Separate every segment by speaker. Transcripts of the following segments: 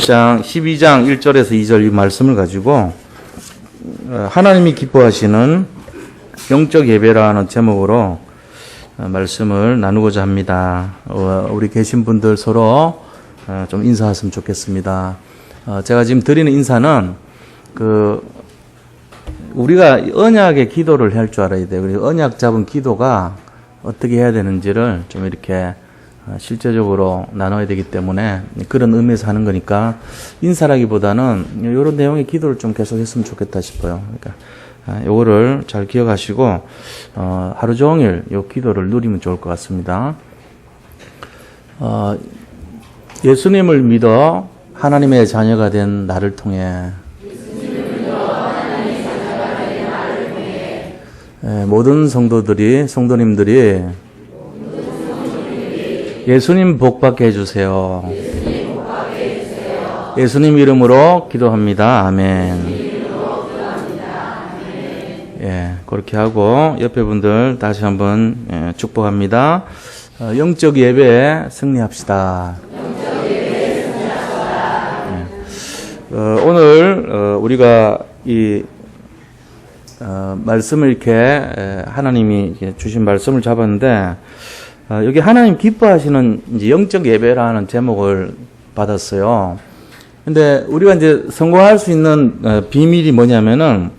Speaker 1: 1장 12장 1절에서 2절 이 말씀을 가지고 하나님이 기뻐하시는 영적 예배라는 제목으로 말씀을 나누고자 합니다. 우리 계신 분들 서로 좀 인사했으면 좋겠습니다. 제가 지금 드리는 인사는 우리가 언약의 기도를 할 줄 알아야 돼요. 그리고 언약 잡은 기도가 어떻게 해야 되는지를 좀 이렇게 실제적으로 나눠야 되기 때문에 그런 의미에서 하는 거니까 인사라기보다는 이런 내용의 기도를 좀 계속 했으면 좋겠다 싶어요. 그러니까 요거를 잘 기억하시고 하루 종일 요 기도를 누리면 좋을 것 같습니다. 예수님을 믿어 하나님의 자녀가 된 나를 통해 모든 성도님들이 예수님 복받게 해주세요. 예수님 이름으로 기도합니다. 아멘. 예, 그렇게 하고 옆에 분들 다시 한번 축복합니다. 영적 예배에 승리합시다. 오늘 우리가 이 말씀을 이렇게 하나님이 주신 말씀을 잡았는데 여기 하나님 기뻐하시는 이제 영적 예배라는 제목을 받았어요. 근데 우리가 이제 성공할 수 있는 비밀이 뭐냐면은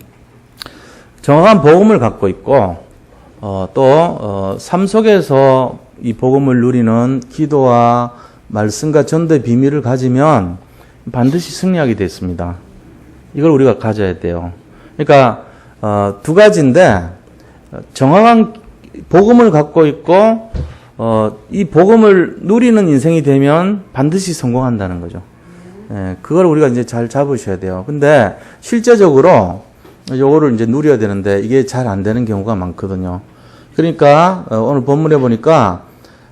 Speaker 1: 정확한 복음을 갖고 있고 또 삶 속에서 이 복음을 누리는 기도와 말씀과 전도의 비밀을 가지면 반드시 승리하게 돼 있습니다. 이걸 우리가 가져야 돼요. 그러니까 두 가지인데 정확한 복음을 갖고 있고 이 복음을 누리는 인생이 되면 반드시 성공한다는 거죠. 그걸 우리가 이제 잘 잡으셔야 돼요. 근데 실제적으로 요거를 이제 누려야 되는데 이게 잘 안 되는 경우가 많거든요. 그러니까 오늘 본문에 보니까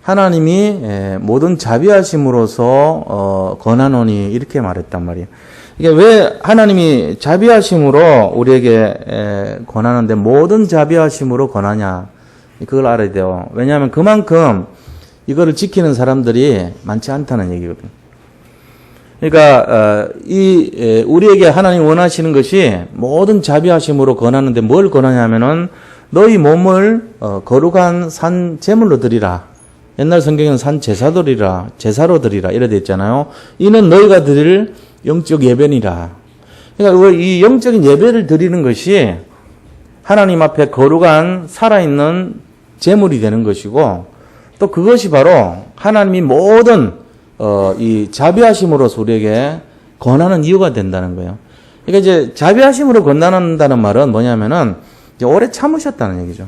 Speaker 1: 하나님이 모든 자비하심으로서 권하노니 이렇게 말했단 말이에요. 이게 왜 하나님이 자비하심으로 우리에게 권하는데 모든 자비하심으로 권하냐? 그걸 알아야 돼요. 왜냐하면 그만큼 이거를 지키는 사람들이 많지 않다는 얘기거든요. 그러니까 우리에게 하나님 원하시는 것이 모든 자비하심으로 권하는데 뭘 권하냐면은 너희 몸을 거룩한 산 제물로 드리라. 옛날 성경에는 산 제사로 드리라 이래 돼 있잖아요. 이는 너희가 드릴 영적 예배니라. 그러니까 이 영적인 예배를 드리는 것이 하나님 앞에 거룩한 살아있는 제물이 되는 것이고 또 그것이 바로 하나님이 모든 이 자비하심으로서 우리에게 권하는 이유가 된다는 거예요. 그러니까 이제 자비하심으로 권한다는 말은 뭐냐면은 이제 오래 참으셨다는 얘기죠.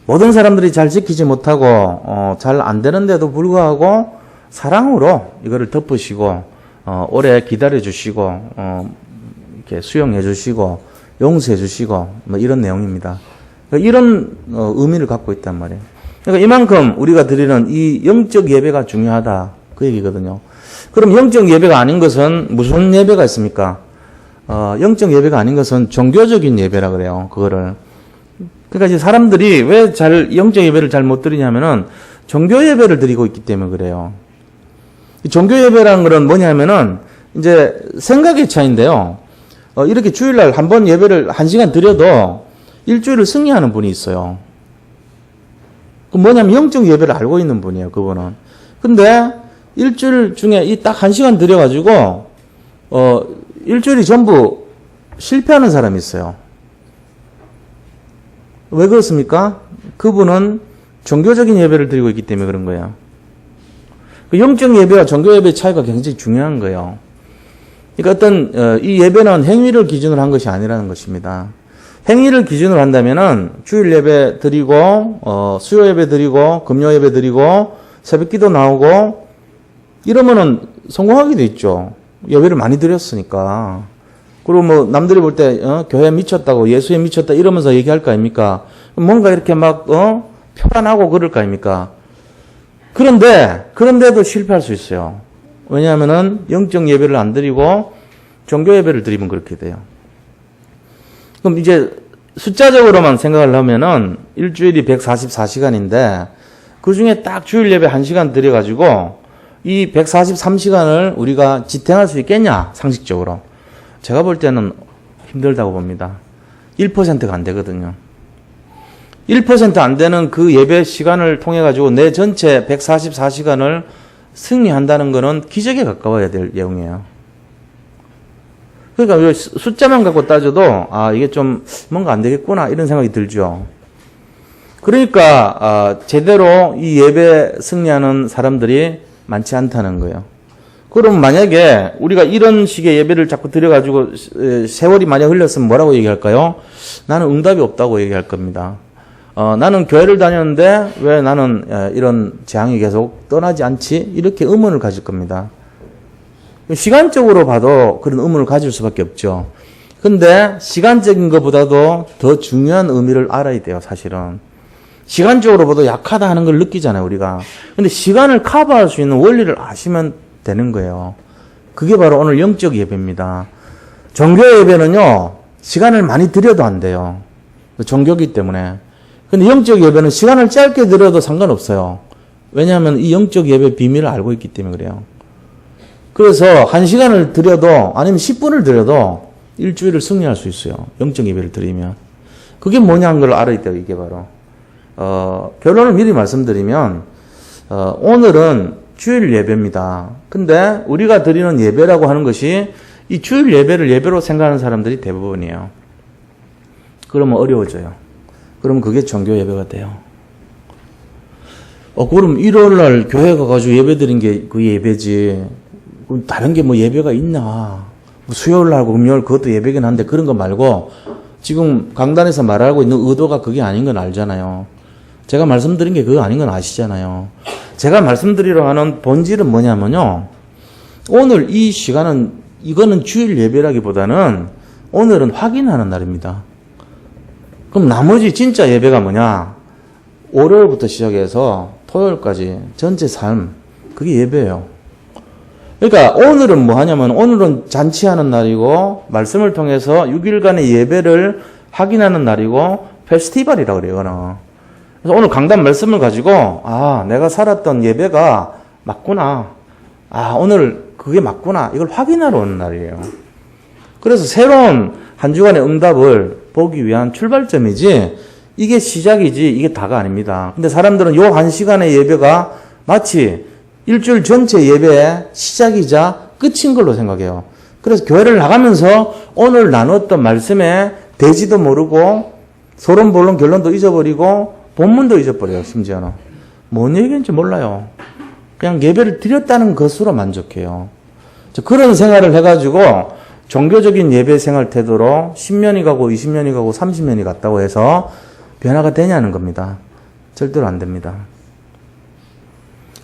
Speaker 1: 모든 사람들이 잘 지키지 못하고 잘 안 되는데도 불구하고 사랑으로 이거를 덮으시고 오래 기다려 주시고 이렇게 수용해 주시고 용서해 주시고 뭐 이런 내용입니다. 이런 의미를 갖고 있단 말이에요. 그러니까 이만큼 우리가 드리는 이 영적 예배가 중요하다 그 얘기거든요. 그럼 영적 예배가 아닌 것은 무슨 예배가 있습니까? 영적 예배가 아닌 것은 종교적인 예배라 그래요. 그거를. 그러니까 이제 사람들이 왜 영적 예배를 잘 못 드리냐면은 종교 예배를 드리고 있기 때문에 그래요. 이 종교 예배라는 것은 뭐냐면은 이제 생각의 차이인데요. 이렇게 주일날 한 번 예배를 1시간 드려도 일주일을 승리하는 분이 있어요. 그 뭐냐면 영적 예배를 알고 있는 분이에요, 그분은. 근데 일주일 중에 이 딱 1시간 드려가지고 일주일이 전부 실패하는 사람이 있어요. 왜 그렇습니까? 그분은 종교적인 예배를 드리고 있기 때문에 그런 거예요. 그 영적 예배와 종교 예배의 차이가 굉장히 중요한 거예요. 그러니까 이 예배는 행위를 기준으로 한 것이 아니라는 것입니다. 행위를 기준으로 한다면은 주일 예배 드리고 수요 예배 드리고 금요 예배 드리고 새벽기도 나오고 이러면은 성공하게 돼 있죠. 예배를 많이 드렸으니까. 그리고 뭐 남들이 볼 때 교회 미쳤다고 예수에 미쳤다 이러면서 얘기할 거 아닙니까? 뭔가 이렇게 막 표란하고 그럴 거 아닙니까? 그런데도 실패할 수 있어요. 왜냐하면은 영적 예배를 안 드리고 종교 예배를 드리면 그렇게 돼요. 그럼 이제 숫자적으로만 생각을 하면은 일주일이 144시간인데 그 중에 딱 주일 예배 1시간 드려가지고 이 143시간을 우리가 지탱할 수 있겠냐? 상식적으로. 제가 볼 때는 힘들다고 봅니다. 1%가 안 되거든요. 1% 안 되는 그 예배 시간을 통해 가지고 내 전체 144시간을 승리한다는 것은 기적에 가까워야 될 내용이에요. 그러니까 숫자만 갖고 따져도 이게 좀 뭔가 안 되겠구나 이런 생각이 들죠. 그러니까 제대로 이 예배 승리하는 사람들이 많지 않다는 거예요. 그럼 만약에 우리가 이런 식의 예배를 자꾸 드려가지고 세월이 많이 흘렸으면 뭐라고 얘기할까요? 나는 응답이 없다고 얘기할 겁니다. 나는 교회를 다녔는데 왜 나는 이런 재앙이 계속 떠나지 않지? 이렇게 의문을 가질 겁니다. 시간적으로 봐도 그런 의문을 가질 수밖에 없죠. 근데 시간적인 것보다도 더 중요한 의미를 알아야 돼요, 사실은. 시간적으로 봐도 약하다 하는 걸 느끼잖아요, 우리가. 근데 시간을 커버할 수 있는 원리를 아시면 되는 거예요. 그게 바로 오늘 영적 예배입니다. 종교 예배는요, 시간을 많이 들여도 안 돼요. 종교기 때문에. 근데 영적 예배는 시간을 짧게 들여도 상관없어요. 왜냐하면 이 영적 예배 비밀을 알고 있기 때문에 그래요. 그래서 1시간을 들여도 아니면 10분을 들여도 일주일을 승리할 수 있어요. 영적 예배를 드리면. 그게 뭐냐는 걸 알아야 돼요, 이게 바로. 결론을 미리 말씀드리면, 오늘은 주일 예배입니다. 근데 우리가 드리는 예배라고 하는 것이 이 주일 예배를 예배로 생각하는 사람들이 대부분이에요. 그러면 어려워져요. 그러면 그게 종교 예배가 돼요. 그럼 일요일날 교회 가가지고 예배 드린 게 그 예배지. 그럼 다른 게 뭐 예배가 있나. 수요일날하고 금요일 그것도 예배긴 한데 그런 거 말고 지금 강단에서 말하고 있는 의도가 그게 아닌 건 알잖아요. 제가 말씀드린 게 그거 아닌 건 아시잖아요. 제가 말씀드리려 하는 본질은 뭐냐면요. 오늘 이 시간은 이거는 주일 예배라기보다는 오늘은 확인하는 날입니다. 그럼 나머지 진짜 예배가 뭐냐? 월요일부터 시작해서 토요일까지 전체 삶 그게 예배예요. 그러니까 오늘은 뭐 하냐면 오늘은 잔치하는 날이고 말씀을 통해서 6일간의 예배를 확인하는 날이고 페스티벌이라고 그래요. 이거는. 그래서 오늘 강단 말씀을 가지고 내가 살았던 예배가 맞구나. 오늘 그게 맞구나. 이걸 확인하러 오는 날이에요. 그래서 새로운 한 주간의 응답을 보기 위한 출발점이지 이게 시작이지 이게 다가 아닙니다. 근데 사람들은 요 1시간의 예배가 마치 일주일 전체 예배의 시작이자 끝인 걸로 생각해요. 그래서 교회를 나가면서 오늘 나눴던 말씀에 대지도 모르고 소론볼론 결론도 잊어버리고 본문도 잊어버려요. 심지어는. 뭔 얘기인지 몰라요. 그냥 예배를 드렸다는 것으로 만족해요. 그런 생활을 해가지고 종교적인 예배 생활 태도로 10년이 가고 20년이 가고 30년이 갔다고 해서 변화가 되냐는 겁니다. 절대로 안 됩니다.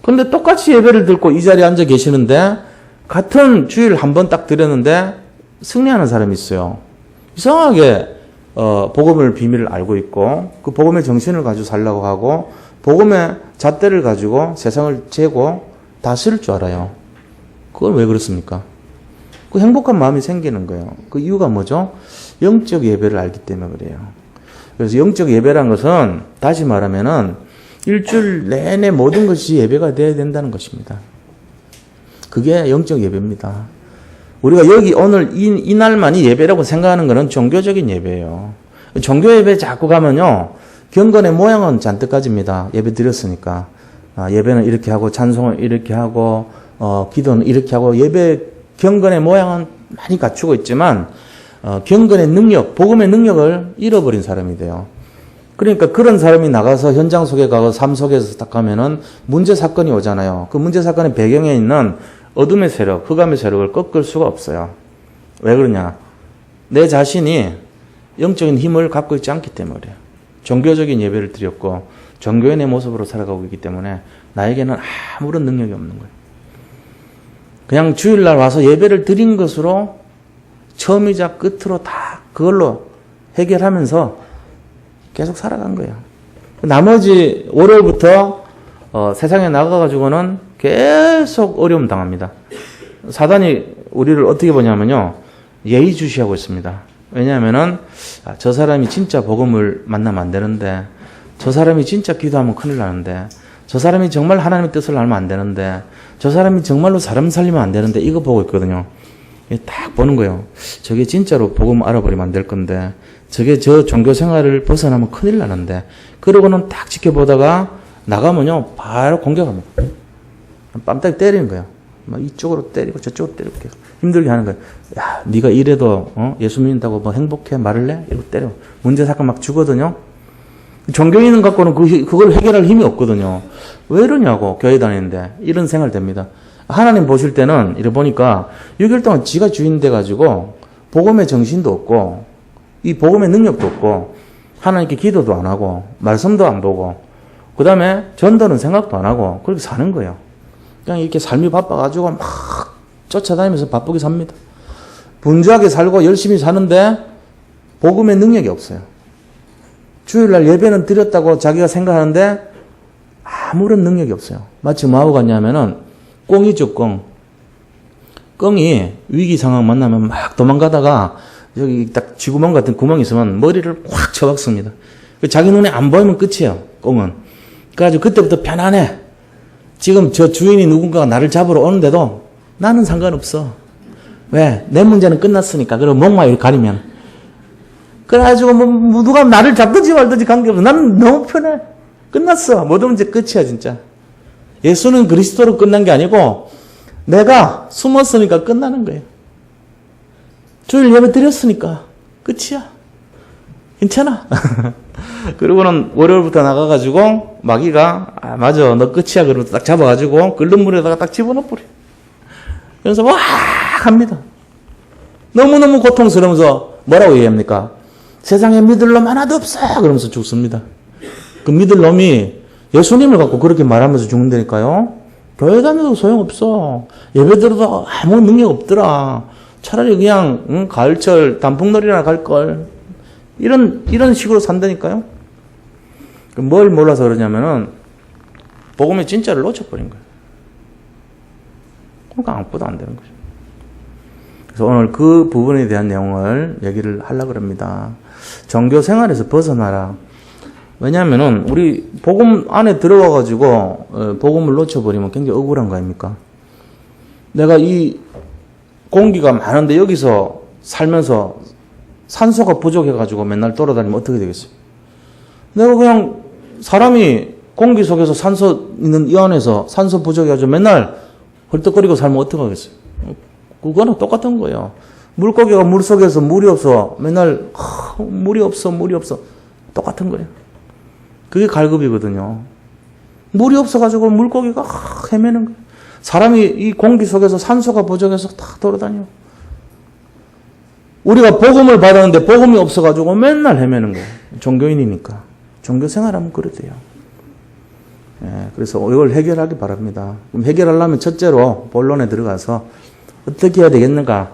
Speaker 1: 그런데 똑같이 예배를 드리고 이 자리에 앉아 계시는데 같은 주일 한 번 딱 드렸는데 승리하는 사람이 있어요. 이상하게 복음을 비밀을 알고 있고 그 복음의 정신을 가지고 살려고 하고 복음의 잣대를 가지고 세상을 재고 다스릴 줄 알아요. 그건 왜 그렇습니까? 그 행복한 마음이 생기는 거예요. 그 이유가 뭐죠? 영적 예배를 알기 때문에 그래요. 그래서 영적 예배란 것은 다시 말하면은 일주일 내내 모든 것이 예배가 되어야 된다는 것입니다. 그게 영적 예배입니다. 우리가 여기 오늘 이 날만이 예배라고 생각하는 것은 종교적인 예배예요. 종교 예배 자꾸 가면요. 경건의 모양은 잔뜩 가집니다. 예배 드렸으니까. 예배는 이렇게 하고 찬송을 이렇게 하고 기도는 이렇게 하고 예배 경건의 모양은 많이 갖추고 있지만 경건의 능력, 복음의 능력을 잃어버린 사람이 돼요. 그러니까 그런 사람이 나가서 현장 속에 가고 삶 속에서 딱 가면은 문제 사건이 오잖아요. 그 문제 사건의 배경에 있는 어둠의 세력, 흑암의 세력을 꺾을 수가 없어요. 왜 그러냐? 내 자신이 영적인 힘을 갖고 있지 않기 때문에 그래요. 종교적인 예배를 드렸고 종교인의 모습으로 살아가고 있기 때문에 나에게는 아무런 능력이 없는 거예요. 그냥 주일날 와서 예배를 드린 것으로 처음이자 끝으로 다 그걸로 해결하면서 계속 살아간 거예요. 나머지 월요일부터 세상에 나가가지고는 계속 어려움 당합니다. 사단이 우리를 어떻게 보냐면요. 예의주시하고 있습니다. 왜냐하면은 저 사람이 진짜 복음을 만나면 안 되는데 저 사람이 진짜 기도하면 큰일 나는데 저 사람이 정말 하나님의 뜻을 알면 안 되는데, 저 사람이 정말로 사람 살리면 안 되는데, 이거 보고 있거든요. 딱 보는 거예요. 저게 진짜로 복음 알아버리면 안 될 건데, 저게 저 종교 생활을 벗어나면 큰일 나는데, 그러고는 딱 지켜보다가 나가면요, 바로 공격합니다. 뺨딱 때리는 거예요. 막 이쪽으로 때리고 저쪽으로 때리고 힘들게 하는 거예요. 야, 네가 이래도 예수 믿는다고 뭐 행복해 말을래? 이러고 때려. 문제 사건 막 주거든요. 종교인은 갖고는 그걸 해결할 힘이 없거든요. 왜 이러냐고, 교회 다니는데. 이런 생활 됩니다. 하나님 보실 때는, 이래 보니까, 6일 동안 지가 주인 돼가지고, 복음의 정신도 없고, 이 복음의 능력도 없고, 하나님께 기도도 안 하고, 말씀도 안 보고, 그 다음에 전도는 생각도 안 하고, 그렇게 사는 거예요. 그냥 이렇게 삶이 바빠가지고, 막 쫓아다니면서 바쁘게 삽니다. 분주하게 살고 열심히 사는데, 복음의 능력이 없어요. 주일날 예배는 드렸다고 자기가 생각하는데 아무런 능력이 없어요. 마치 뭐하고 같냐면은 꽁이죠, 꽁. 꽁이 위기 상황 만나면 막 도망가다가 여기 딱 쥐구멍 같은 구멍이 있으면 머리를 확 쳐박습니다. 자기 눈에 안 보이면 끝이에요, 꽁은. 그래가지고 그때부터 편안해. 지금 저 주인이 누군가가 나를 잡으러 오는데도 나는 상관없어. 왜? 내 문제는 끝났으니까. 그리고 목만 가리면. 그래가지고 뭐 누가 나를 잡든지 말든지 관계없어. 나는 너무 편해. 끝났어. 모든 문제 끝이야 진짜. 예수는 그리스도로 끝난 게 아니고 내가 숨었으니까 끝나는 거예요. 주일 예배 드렸으니까 끝이야. 괜찮아. 그리고는 월요일부터 나가가지고 마귀가 맞아 너 끝이야 그러면서 딱 잡아가지고 끓는 물에다가 딱 집어넣어버려. 그래서 와 합니다. 너무너무 고통스러우면서 뭐라고 얘기합니까? 세상에 믿을 놈 하나도 없어 그러면서 죽습니다. 그 믿을 놈이 예수님을 갖고 그렇게 말하면서 죽는다니까요. 교회 다녀도 소용없어. 예배 들어도 아무 능력 없더라. 차라리 그냥 가을철 단풍놀이나 갈걸. 이런 식으로 산다니까요. 뭘 몰라서 그러냐면은 복음의 진짜를 놓쳐버린 거예요. 그러니까 아무것도 안 되는 거죠. 그래서 오늘 그 부분에 대한 내용을 얘기를 하려고 합니다. 종교 생활에서 벗어나라. 왜냐하면은 우리 복음 안에 들어와가지고 복음을 놓쳐버리면 굉장히 억울한 거 아닙니까? 내가 이 공기가 많은데 여기서 살면서 산소가 부족해가지고 맨날 돌아다니면 어떻게 되겠어요? 내가 그냥 사람이 공기 속에서 산소 있는 이 안에서 산소 부족해가지고 맨날 헐떡거리고 살면 어떻게 하겠어요? 그거는 똑같은 거예요. 물고기가 물속에서 물이 없어. 맨날 물이 없어. 똑같은 거예요. 그게 갈급이거든요. 물이 없어가지고 물고기가 헤매는 거예요. 사람이 이 공기 속에서 산소가 부족해서 다 돌아다녀. 우리가 복음을 받았는데 복음이 없어가지고 맨날 헤매는 거예요. 종교인이니까. 종교 생활하면 그래 돼요. 예, 그래서 이걸 해결하기 바랍니다. 그럼 해결하려면 첫째로 본론에 들어가서 어떻게 해야 되겠는가?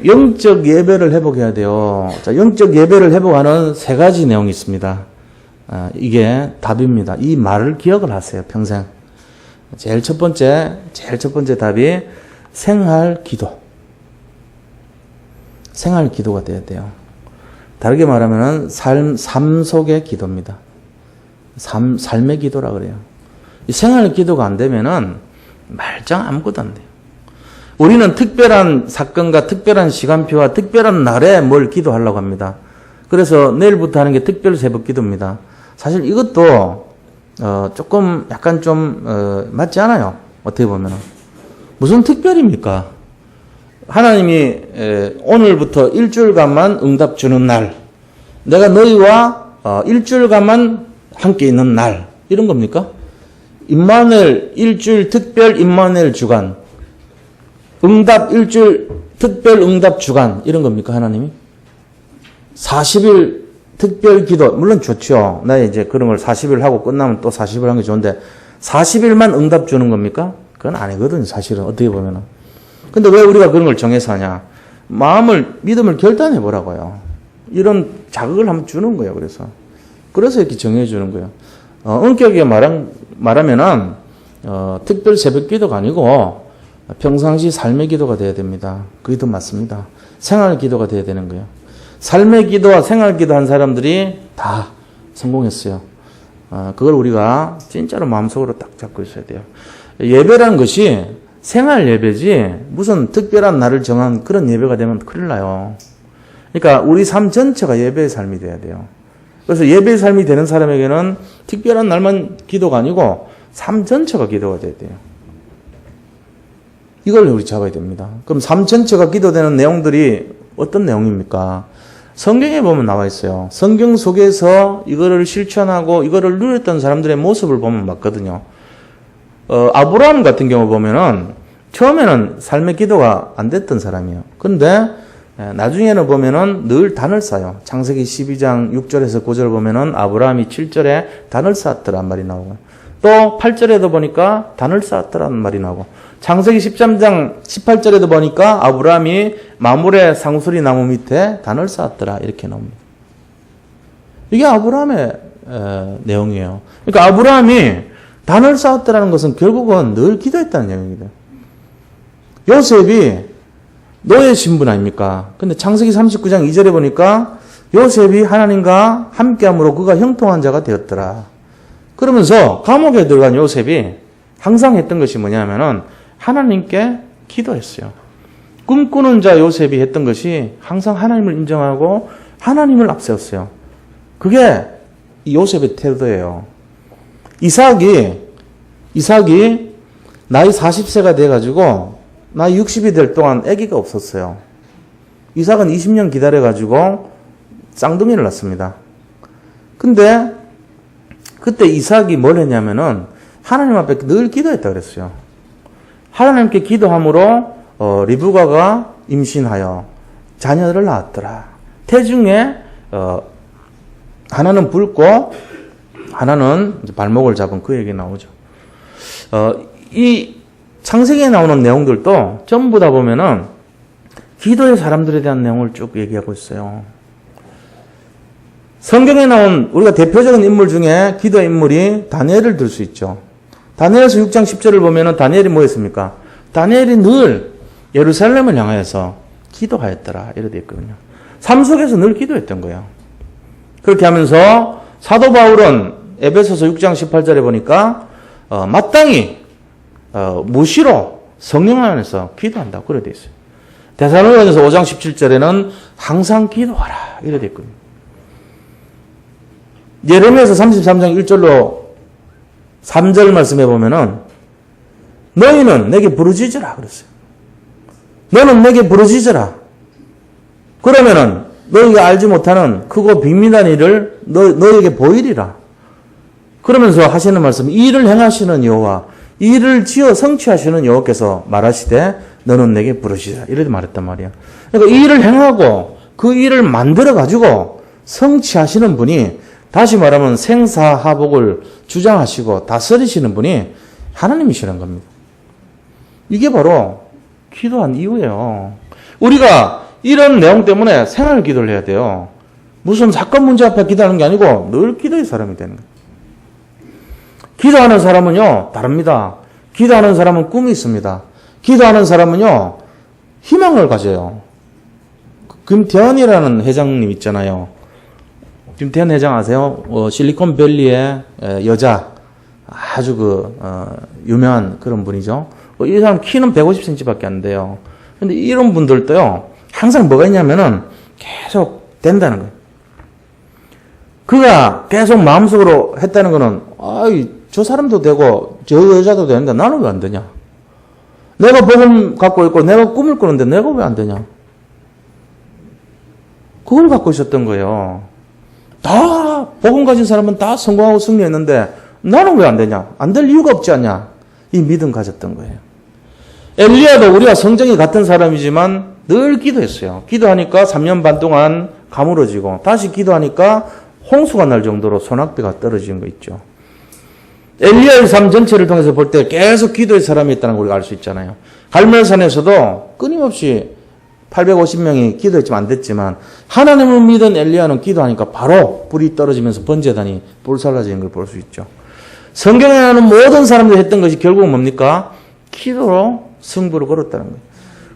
Speaker 1: 영적 예배를 회복해야 돼요. 자, 영적 예배를 회복하는 세 가지 내용이 있습니다. 이게 답입니다. 이 말을 기억을 하세요, 평생. 제일 첫 번째 답이 생활 기도. 생활 기도가 돼야 돼요. 다르게 말하면은 삶 속의 기도입니다. 삶의 기도라 그래요. 이 생활 기도가 안 되면은 말짱 아무것도 안 돼요. 우리는 특별한 사건과 특별한 시간표와 특별한 날에 뭘 기도하려고 합니다. 그래서 내일부터 하는 게 특별 새벽 기도입니다. 사실 이것도 조금 약간 좀 맞지 않아요. 어떻게 보면은 무슨 특별입니까? 하나님이 오늘부터 일주일간만 응답 주는 날, 내가 너희와 일주일간만 함께 있는 날, 이런 겁니까? 임마누엘 일주일 특별 임마누엘 주간, 응답 일주일 특별 응답 주간, 이런 겁니까 하나님이? 40일 특별 기도, 물론 좋죠. 나 이제 그런 걸 40일 하고 끝나면 또 40일 하는 게 좋은데 40일만 응답 주는 겁니까? 그건 아니거든요, 사실은. 어떻게 보면은. 근데 왜 우리가 그런 걸 정해서 하냐? 믿음을 결단해 보라고요. 이런 자극을 한번 주는 거예요, 그래서 이렇게 정해 주는 거예요. 엄격하게 말하면은, 특별 새벽 기도가 아니고, 평상시 삶의 기도가 돼야 됩니다. 그게 더 맞습니다. 생활 기도가 돼야 되는 거예요. 삶의 기도와 생활 기도 한 사람들이 다 성공했어요. 그걸 우리가 진짜로 마음속으로 딱 잡고 있어야 돼요. 예배라는 것이 생활 예배지 무슨 특별한 날을 정한 그런 예배가 되면 큰일 나요. 그러니까 우리 삶 전체가 예배의 삶이 돼야 돼요. 그래서 예배의 삶이 되는 사람에게는 특별한 날만 기도가 아니고 삶 전체가 기도가 돼야 돼요. 이걸 우리 잡아야 됩니다. 그럼 삶 전체가 기도되는 내용들이 어떤 내용입니까? 성경에 보면 나와 있어요. 성경 속에서 이거를 실천하고 이거를 누렸던 사람들의 모습을 보면 맞거든요. 아브라함 같은 경우 보면은 처음에는 삶의 기도가 안 됐던 사람이에요. 근데 나중에는 보면은 늘 단을 쌓아요. 창세기 12장 6절에서 9절 보면은 아브라함이 7절에 단을 쌓았더란 말이 나오고, 또 8절에도 보니까 단을 쌓았더라는 말이 나오고, 창세기 13장 18절에도 보니까 아브라함이 마물의 상수리 나무 밑에 단을 쌓았더라 이렇게 나옵니다. 이게 아브라함의 내용이에요. 그러니까 아브라함이 단을 쌓았더라는 것은 결국은 늘 기도했다는 내용입니다. 요셉이 노예 신분 아닙니까? 근데 창세기 39장 2절에 보니까 요셉이 하나님과 함께함으로 그가 형통한 자가 되었더라. 그러면서 감옥에 들어간 요셉이 항상 했던 것이 뭐냐면은 하나님께 기도했어요. 꿈꾸는 자 요셉이 했던 것이 항상 하나님을 인정하고 하나님을 앞세웠어요. 그게 요셉의 태도예요. 이삭이 나이 40세가 돼가지고 나이 60이 될 동안 아기가 없었어요. 이삭은 20년 기다려가지고 쌍둥이를 낳습니다. 근데 그때 이삭이 뭘 했냐면은 하나님 앞에 늘 기도했다 그랬어요. 하나님께 기도함으로 리브가가 임신하여 자녀를 낳았더라. 태중에 하나는 붉고 하나는 발목을 잡은 그 얘기 나오죠. 이 창세기에 나오는 내용들도 전부 다 보면은 기도의 사람들에 대한 내용을 쭉 얘기하고 있어요. 성경에 나온 우리가 대표적인 인물 중에 기도의 인물이 다니엘을 들 수 있죠. 다니엘서 6장 10절을 보면은 다니엘이 뭐 했습니까? 다니엘이 늘 예루살렘을 향하여서 기도하였더라 이렇게 되어 있거든요. 삶 속에서 늘 기도했던 거예요. 그렇게 하면서 사도 바울은 에베소서 6장 18절에 보니까 마땅히 무시로 성령 안에서 기도한다고 그렇게 되어 있어요. 데살로니가전서 5장 17절에는 항상 기도하라 이렇게 되어 있거든요. 예레미야서 33장 1절로 3절 말씀해 보면은 너희는 내게 부르짖으라 그랬어요. 너는 내게 부르짖으라. 그러면은 너희가 알지 못하는 크고 비밀한 일을 너희에게 보이리라. 그러면서 하시는 말씀, 이 일을 행하시는 여호와, 이 일을 지어 성취하시는 여호와께서 말하시되 너는 내게 부르짖으라. 이렇게 말했단 말이야. 그러니까 이 일을 행하고 그 일을 만들어 가지고 성취하시는 분이, 다시 말하면 생사하복을 주장하시고 다스리시는 분이 하나님이시라는 겁니다. 이게 바로 기도한 이유예요. 우리가 이런 내용 때문에 생활 기도를 해야 돼요. 무슨 사건 문제 앞에 기도하는 게 아니고 늘 기도의 사람이 되는 거예요. 기도하는 사람은요, 다릅니다. 기도하는 사람은 꿈이 있습니다. 기도하는 사람은요, 희망을 가져요. 김태현이라는 회장님 있잖아요. 김태현 회장 아세요? 실리콘밸리의 여자, 아주 유명한 그런 분이죠. 이 사람 키는 150cm 밖에 안 돼요. 근데 이런 분들도요, 항상 뭐가 있냐면은 계속 된다는 거예요. 그가 계속 마음속으로 했다는 거는, 저 사람도 되고, 저 여자도 되는데 나는 왜 안 되냐? 내가 복음 갖고 있고, 내가 꿈을 꾸는데 내가 왜 안 되냐? 그걸 갖고 있었던 거예요. 다, 복음 가진 사람은 다 성공하고 승리했는데, 나는 왜 안 되냐? 안 될 이유가 없지 않냐? 이 믿음 가졌던 거예요. 엘리야도 우리와 성정이 같은 사람이지만 늘 기도했어요. 기도하니까 3년 반 동안 가물어지고, 다시 기도하니까 홍수가 날 정도로 소낙비가 떨어지는 거 있죠. 엘리야의 삶 전체를 통해서 볼 때 계속 기도의 사람이 있다는 걸 우리가 알 수 있잖아요. 갈멜산에서도 끊임없이 850명이 기도했지만 안 됐지만, 하나님을 믿은 엘리야는 기도하니까 바로 불이 떨어지면서 번제단이 불살라지는 걸 볼 수 있죠. 성경에 나오는 모든 사람들이 했던 것이 결국은 뭡니까? 기도로 승부를 걸었다는 거예요.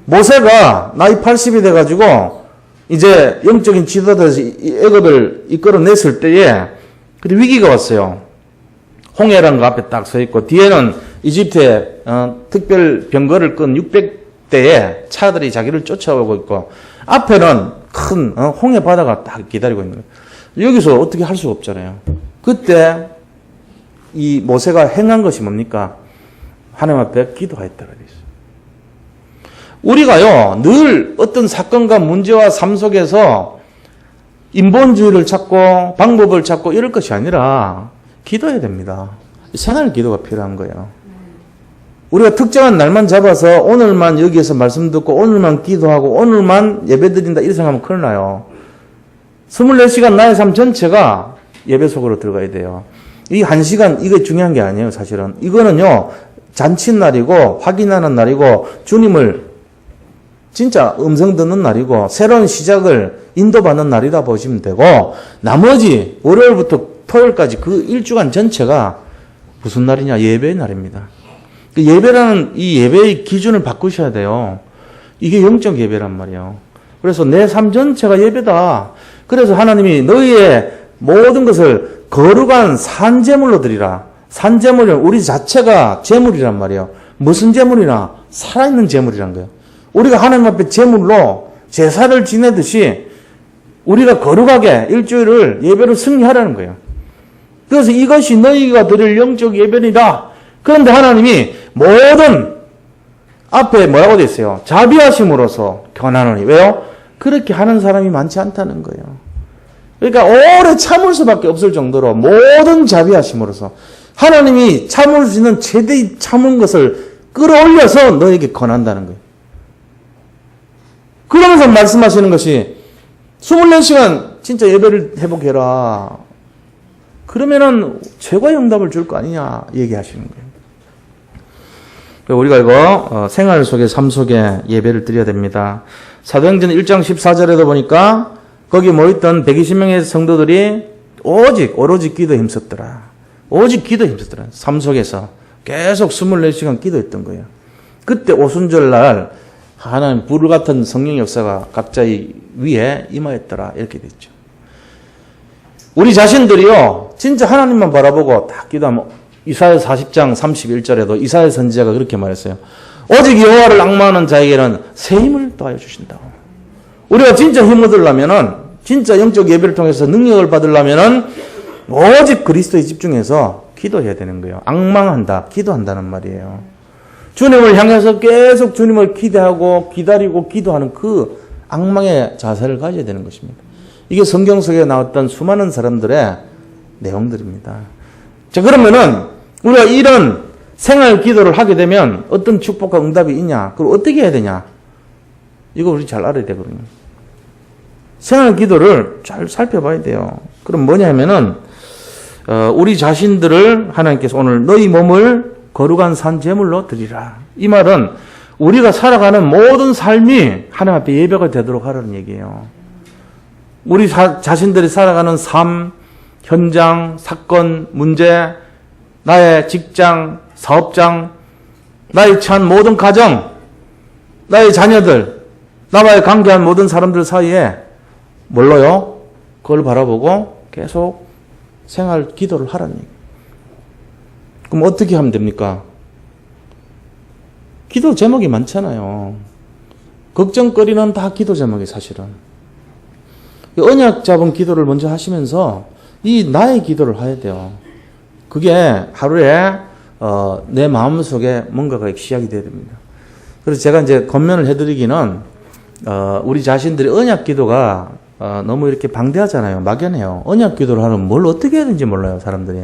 Speaker 1: 모세가 나이 80이 돼가지고 이제 영적인 지도자로서 애굽을 이끌어냈을 때에 그때 위기가 왔어요. 홍해라는 거 앞에 딱 서 있고 뒤에는 이집트의 특별 병거를 끈 600대의 차들이 자기를 쫓아오고 있고 앞에는 큰 홍해 바다가 딱 기다리고 있는 거예요. 여기서 어떻게 할 수가 없잖아요. 그때 이 모세가 행한 것이 뭡니까? 하나님 앞에 기도하였다고 되어 있어요. 우리가요, 늘 어떤 사건과 문제와 삶 속에서 인본주의를 찾고 방법을 찾고 이럴 것이 아니라 기도해야 됩니다. 생활 기도가 필요한 거예요. 우리가 특정한 날만 잡아서 오늘만 여기에서 말씀 듣고 오늘만 기도하고 오늘만 예배 드린다 이렇게 생각하면 큰일 나요. 24시간 나의 삶 전체가 예배 속으로 들어가야 돼요. 이 1시간 이게 중요한 게 아니에요. 사실은 이거는요 잔칫날이고 확인하는 날이고 주님을 진짜 음성 듣는 날이고 새로운 시작을 인도받는 날이라 보시면 되고 나머지 월요일부터 토요일까지 그 일주간 전체가 무슨 날이냐? 예배의 날입니다. 그 예배라는 이 예배의 기준을 바꾸셔야 돼요. 이게 영적 예배란 말이에요. 그래서 내 삶 전체가 예배다. 그래서 하나님이 너희의 모든 것을 거룩한 산제물로 드리라. 산제물은 우리 자체가 제물이란 말이에요. 무슨 제물이나 살아있는 제물이란 거예요. 우리가 하나님 앞에 제물로 제사를 지내듯이 우리가 거룩하게 일주일을 예배로 승리하라는 거예요. 그래서 이것이 너희가 드릴 영적 예배이다. 그런데 하나님이 모든 앞에 뭐라고 되어 있어요? 자비하심으로서 권하노니. 왜요? 그렇게 하는 사람이 많지 않다는 거예요. 그러니까 오래 참을 수밖에 없을 정도로 모든 자비하심으로서 하나님이 참을 수 있는 최대의 참은 것을 끌어올려서 너에게 권한다는 거예요. 그러면서 말씀하시는 것이 24시간 진짜 예배를 회복해라. 그러면은 최고의 응답을 줄 거 아니냐 얘기하시는 거예요. 우리가 이거 생활 속에 삶 속에 예배를 드려야 됩니다. 사도행전 1장 14절에도 보니까 거기 모였던 120명의 성도들이 오로지 기도에 힘썼더라. 오직 기도에 힘썼더라. 삶 속에서 계속 24시간 기도했던 거예요. 그때 오순절날 하나님 불 같은 성령 역사가 각자의 위에 임하였더라. 이렇게 됐죠. 우리 자신들이요, 진짜 하나님만 바라보고 딱 기도하면, 이사야 40장 31절에도 이사야 선지자가 그렇게 말했어요. 오직 여호와를 앙망하는 자에게는 새 힘을 더하여 주신다고. 우리가 진짜 힘을 얻으려면은, 진짜 영적 예배를 통해서 능력을 받으려면은, 오직 그리스도에 집중해서 기도해야 되는 거예요. 앙망한다, 기도한다는 말이에요. 주님을 향해서 계속 주님을 기대하고 기다리고 기도하는 그 앙망의 자세를 가져야 되는 것입니다. 이게 성경 속에 나왔던 수많은 사람들의 내용들입니다. 자, 그러면은 우리가 이런 생활 기도를 하게 되면 어떤 축복과 응답이 있냐? 그럼 어떻게 해야 되냐? 이거 우리 잘 알아야 되거든요. 생활 기도를 잘 살펴봐야 돼요. 그럼 뭐냐면은 우리 자신들을 하나님께서 오늘 너희 몸을 거룩한 산 제물로 드리라. 이 말은 우리가 살아가는 모든 삶이 하나님 앞에 예배가 되도록 하라는 얘기예요. 우리 자신들이 살아가는 삶, 현장, 사건, 문제, 나의 직장, 사업장, 나의 처한 모든 가정, 나의 자녀들, 나와의 관계한 모든 사람들 사이에 뭘로요? 그걸 바라보고 계속 생활 기도를 하라는 얘기예요. 그럼 어떻게 하면 됩니까? 기도 제목이 많잖아요. 걱정거리는 다 기도 제목이 사실은. 언약 잡은 기도를 먼저 하시면서 이 나의 기도를 해야 돼요. 그게 하루에 내 마음속에 뭔가가 시작이 돼야 됩니다. 그래서 제가 이제 권면을 해드리기는 우리 자신들이 언약 기도가 너무 이렇게 방대하잖아요. 막연해요. 언약 기도를 하면 뭘 어떻게 해야 되는지 몰라요, 사람들이.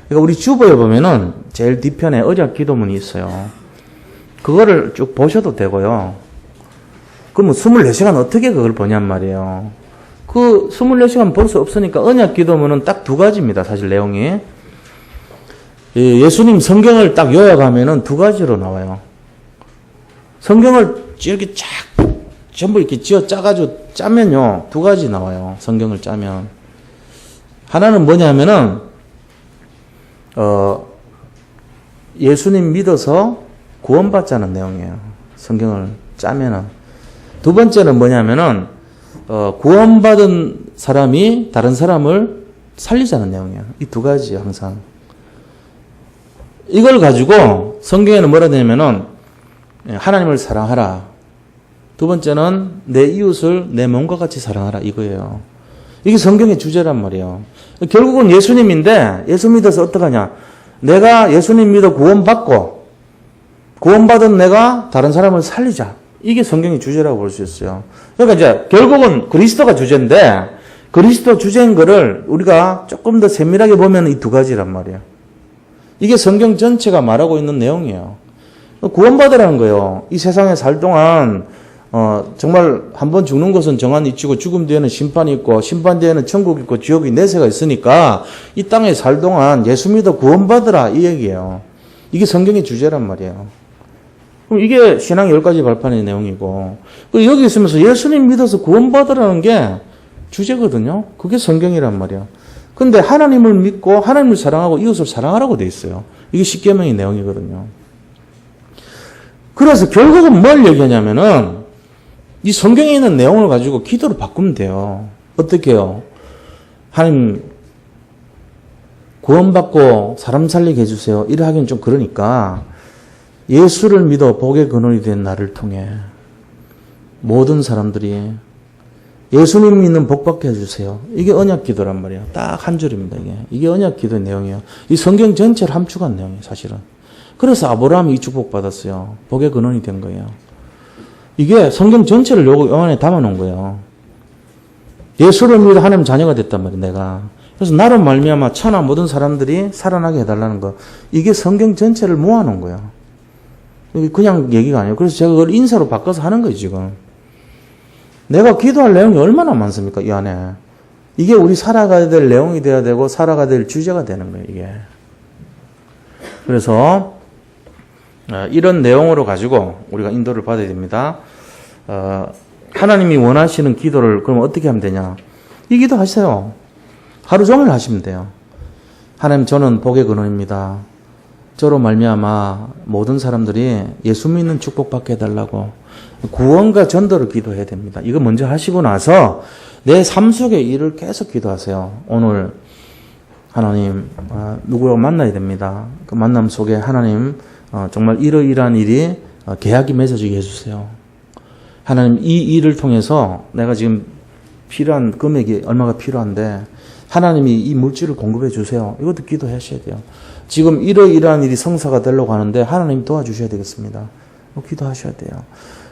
Speaker 1: 그러니까 우리 주보에 보면은 제일 뒤편에 언약 기도문이 있어요. 그거를 쭉 보셔도 되고요. 그러면 24시간 어떻게 그걸 보냔 말이에요. 그 24시간 볼 수 없으니까 언약 기도문은 딱 두 가지입니다. 사실 내용이. 예수님 성경을 딱 요약하면은 두 가지로 나와요. 성경을 이렇게 쫙 전부 이렇게 쥐어 짜가지고 짜면요. 두 가지 나와요. 성경을 짜면. 하나는 뭐냐면은 예수님 믿어서 구원받자는 내용이에요. 성경을 짜면은. 두 번째는 뭐냐면은 구원받은 사람이 다른 사람을 살리자는 내용이에요. 이 두 가지예요, 항상. 이걸 가지고 성경에는 뭐라 되냐면은 하나님을 사랑하라. 두 번째는 내 이웃을 내 몸과 같이 사랑하라 이거예요. 이게 성경의 주제란 말이에요. 결국은 예수님인데 예수 믿어서 어떡하냐. 내가 예수님 믿어 구원받고 구원받은 내가 다른 사람을 살리자. 이게 성경의 주제라고 볼 수 있어요. 그러니까 이제 결국은 그리스도가 주제인데 그리스도 주제인 거를 우리가 조금 더 세밀하게 보면 이 두 가지란 말이에요. 이게 성경 전체가 말하고 있는 내용이에요. 구원받으라는 거예요. 이 세상에 살 동안 정말 한 번 죽는 것은 정한 이치고 죽음 뒤에는 심판이 있고 심판 뒤에는 천국이 있고 지옥이 내세가 있으니까 이 땅에 살 동안 예수 믿어 구원받으라 이 얘기예요. 이게 성경의 주제란 말이에요. 그럼 이게 신앙 10가지 발판의 내용이고 여기 있으면서 예수님 믿어서 구원받으라는 게 주제거든요. 그게 성경이란 말이에요. 근데 하나님을 믿고 하나님을 사랑하고 이웃을 사랑하라고 돼 있어요. 이게 십계명의 내용이거든요. 그래서 결국은 뭘 얘기하냐면은 이 성경에 있는 내용을 가지고 기도를 바꾸면 돼요. 어떻게 해요? 하나님 구원받고 사람 살리게 해주세요. 이래 하기는 좀 그러니까 예수를 믿어 복의 근원이 된 나를 통해 모든 사람들이 예수님 믿는 복 받게 해주세요. 이게 언약 기도란 말이에요. 딱 한 줄입니다. 이게 언약 기도의 내용이에요. 이 성경 전체를 함축한 내용이에요. 사실은. 그래서 아브라함이 이 축복 받았어요. 복의 근원이 된 거예요. 이게 성경 전체를 요 안에 담아놓은 거예요. 예수를 믿어 하나님 자녀가 됐단 말이에요. 내가. 그래서 나로 말미암아 천하 모든 사람들이 살아나게 해달라는 거. 이게 성경 전체를 모아놓은 거예요. 이게 그냥 얘기가 아니에요. 그래서 제가 그걸 인사로 바꿔서 하는 거예요. 지금. 내가 기도할 내용이 얼마나 많습니까? 이 안에. 이게 우리 살아가야 될 내용이 돼야 되고 살아가야 될 주제가 되는 거예요. 이게. 그래서 이런 내용으로 가지고 우리가 인도를 받아야 됩니다. 하나님이 원하시는 기도를 그럼 어떻게 하면 되냐? 이 기도 하세요. 하루 종일 하시면 돼요. 하나님 저는 복의 근원입니다. 저로 말미암아 모든 사람들이 예수 믿는 축복받게 해달라고 구원과 전도를 기도해야 됩니다. 이거 먼저 하시고 나서 내 삶 속의 일을 계속 기도하세요. 오늘 하나님 누구와 만나야 됩니다. 그 만남 속에 하나님 정말 이러이러한 일이 계약이 맺어지게 해주세요. 하나님 이 일을 통해서 내가 지금 필요한 금액이 얼마가 필요한데 하나님이 이 물질을 공급해 주세요. 이것도 기도하셔야 돼요. 지금 이러이러한 일이 성사가 되려고 하는데 하나님 도와주셔야 되겠습니다. 기도하셔야 돼요.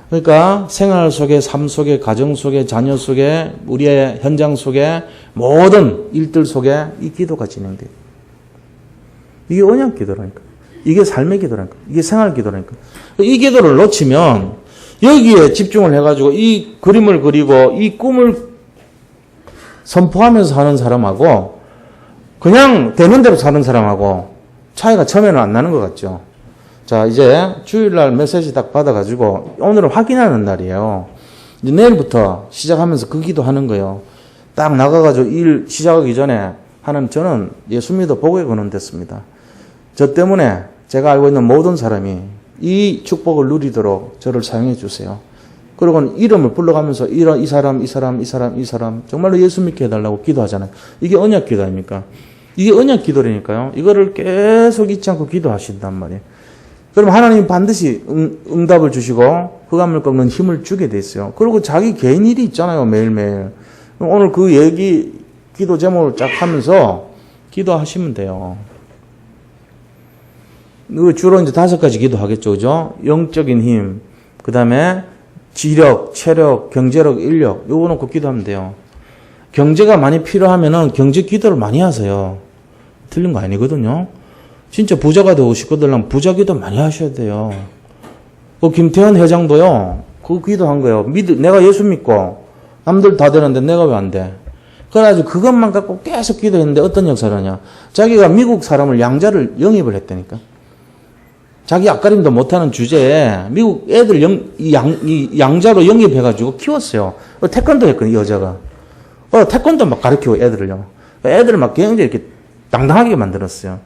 Speaker 1: 그러니까 생활 속에 삶 속에 가정 속에 자녀 속에 우리의 현장 속에 모든 일들 속에 이 기도가 진행돼요. 이게 언약 기도라니까. 이게 삶의 기도라니까. 이게 생활 기도라니까. 이 기도를 놓치면 여기에 집중을 해가지고 이 그림을 그리고 이 꿈을 선포하면서 하는 사람하고 그냥 되는 대로 사는 사람하고 차이가 처음에는 안 나는 것 같죠. 자, 이제 주일날 메시지 딱 받아가지고 오늘은 확인하는 날이에요. 이제 내일부터 시작하면서 그 기도하는 거예요. 딱 나가가지고 일 시작하기 전에 하나님 저는 예수 믿어 복의 근원 됐습니다. 저 때문에 제가 알고 있는 모든 사람이 이 축복을 누리도록 저를 사용해 주세요. 그리고 이름을 불러가면서 이 사람 정말로 예수 믿게 해달라고 기도하잖아요. 이게 언약 기도 아닙니까? 이게 언약 기도라니까요. 이거를 계속 잊지 않고 기도하신단 말이에요. 그럼 하나님 반드시 응답을 주시고 흑암을 꺾는 힘을 주게 돼 있어요. 그리고 자기 개인 일이 있잖아요. 매일매일. 오늘 그 얘기 기도 제목을 쫙 하면서 기도하시면 돼요. 주로 이제 5가지 기도하겠죠. 그죠? 영적인 힘, 그 다음에 지력, 체력, 경제력, 인력, 요거 놓고 기도하면 돼요. 경제가 많이 필요하면은 경제 기도를 많이 하세요. 틀린 거 아니거든요. 진짜 부자가 되고 싶거든 부자 기도 많이 하셔야 돼요. 그 김태현 회장도요, 그 기도한 거예요. 내가 예수 믿고 남들 다 되는데 내가 왜 안 돼? 그래가지고 그것만 갖고 계속 기도했는데 어떤 역사를 하냐? 자기가 미국 사람을 양자를 영입을 했다니까. 자기 앞가림도 못하는 주제에 미국 애들 양자로 영입해가지고 키웠어요. 태권도 했거든요, 여자가. 태권도 막 가르치고 애들을요. 애들을 막 굉장히 이렇게 당당하게 만들었어요.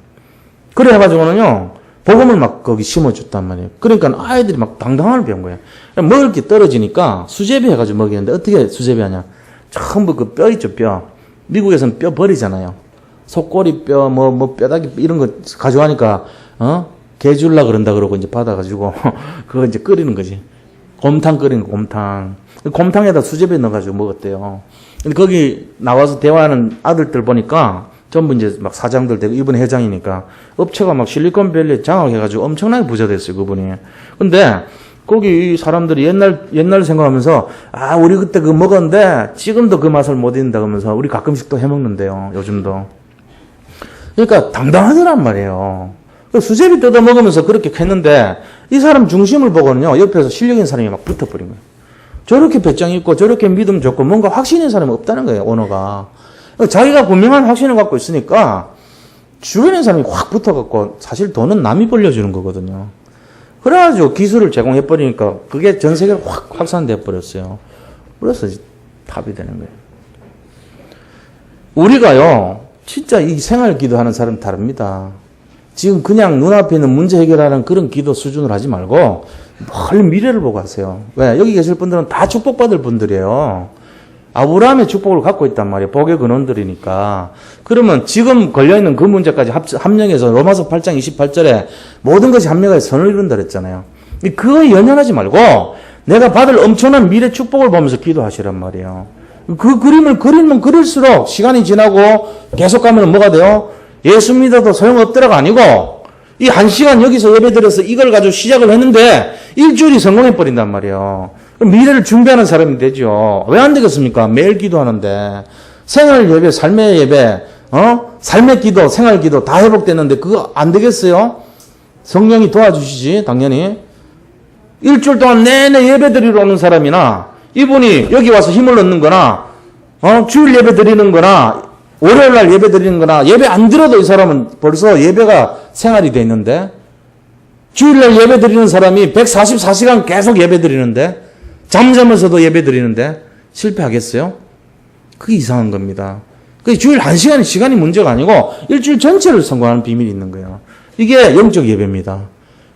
Speaker 1: 그래 해가지고는요, 복음을 막 거기 심어줬단 말이에요. 그러니까 아이들이 막 당당함을 배운 거예요. 먹을 게 떨어지니까 수제비 해가지고 먹이는데 어떻게 수제비 하냐? 전부 그 뼈 있죠, 뼈. 미국에서는 뼈 버리잖아요. 속꼬리 뼈, 뼈다귀 이런 거 가져가니까 게 줄라 그런다 그러고 이제 받아가지고, 그거 이제 끓이는 거지. 곰탕 끓이는 거, 곰탕. 곰탕에다 수제비 넣어가지고 먹었대요. 근데 거기 나와서 대화하는 아들들 보니까 전부 이제 막 사장들 되고, 이분이 회장이니까 업체가 막 실리콘밸리에 장악해가지고 엄청나게 부자 됐어요, 그분이. 근데 거기 사람들이 옛날 생각하면서, 우리 그때 그거 먹었는데 지금도 그 맛을 못 잊는다 그러면서 우리 가끔씩 또 해먹는데요, 요즘도. 그러니까 당당하더란 말이에요. 수제비 뜯어 먹으면서 그렇게 했는데 이 사람 중심을 보고는요, 옆에서 실력 있는 사람이 막 붙어버린 거예요. 저렇게 배짱 있고 저렇게 믿음 좋고 뭔가 확신 있는 사람이 없다는 거예요, 오너가. 자기가 분명한 확신을 갖고 있으니까 주변에 있는 사람이 확 붙어갖고, 사실 돈은 남이 벌려주는 거거든요. 그래가지고 기술을 제공해버리니까 그게 전 세계로 확 확산돼 버렸어요. 그래서 탑이 되는 거예요. 우리가요, 진짜 이 생활 기도하는 사람 다릅니다. 지금 그냥 눈앞에 있는 문제 해결하는 그런 기도 수준으로 하지 말고 멀리 미래를 보고 하세요. 왜? 여기 계실 분들은 다 축복받을 분들이에요. 아브라함의 축복을 갖고 있단 말이에요. 복의 근원들이니까. 그러면 지금 걸려있는 그 문제까지 합령해서 로마서 8장 28절에 모든 것이 합력해서 선을 이룬다 그랬잖아요. 그거에 연연하지 말고 내가 받을 엄청난 미래 축복을 보면서 기도하시란 말이에요. 그 그림을 그리면 그릴수록 시간이 지나고 계속 가면 뭐가 돼요? 예수 믿어도 소용없더라가 아니고, 이 1시간 여기서 예배드려서 이걸 가지고 시작을 했는데 일주일이 성공해버린단 말이에요. 미래를 준비하는 사람이 되죠. 왜 안 되겠습니까? 매일 기도하는데. 생활 예배, 삶의 예배, 삶의 기도, 생활 기도 다 회복됐는데 그거 안 되겠어요? 성령이 도와주시지, 당연히. 일주일 동안 내내 예배 드리러 오는 사람이나, 이분이 여기 와서 힘을 얻는 거나, 주일 예배 드리는 거나, 월요일 날 예배 드리는 거나, 예배 안 들어도 이 사람은 벌써 예배가 생활이 돼 있는데, 주일 날 예배 드리는 사람이 144시간 계속 예배 드리는데, 잠자면서도 예배 드리는데, 실패하겠어요? 그게 이상한 겁니다. 그 주일 1시간이 시간이 문제가 아니고, 일주일 전체를 성공하는 비밀이 있는 거예요. 이게 영적 예배입니다.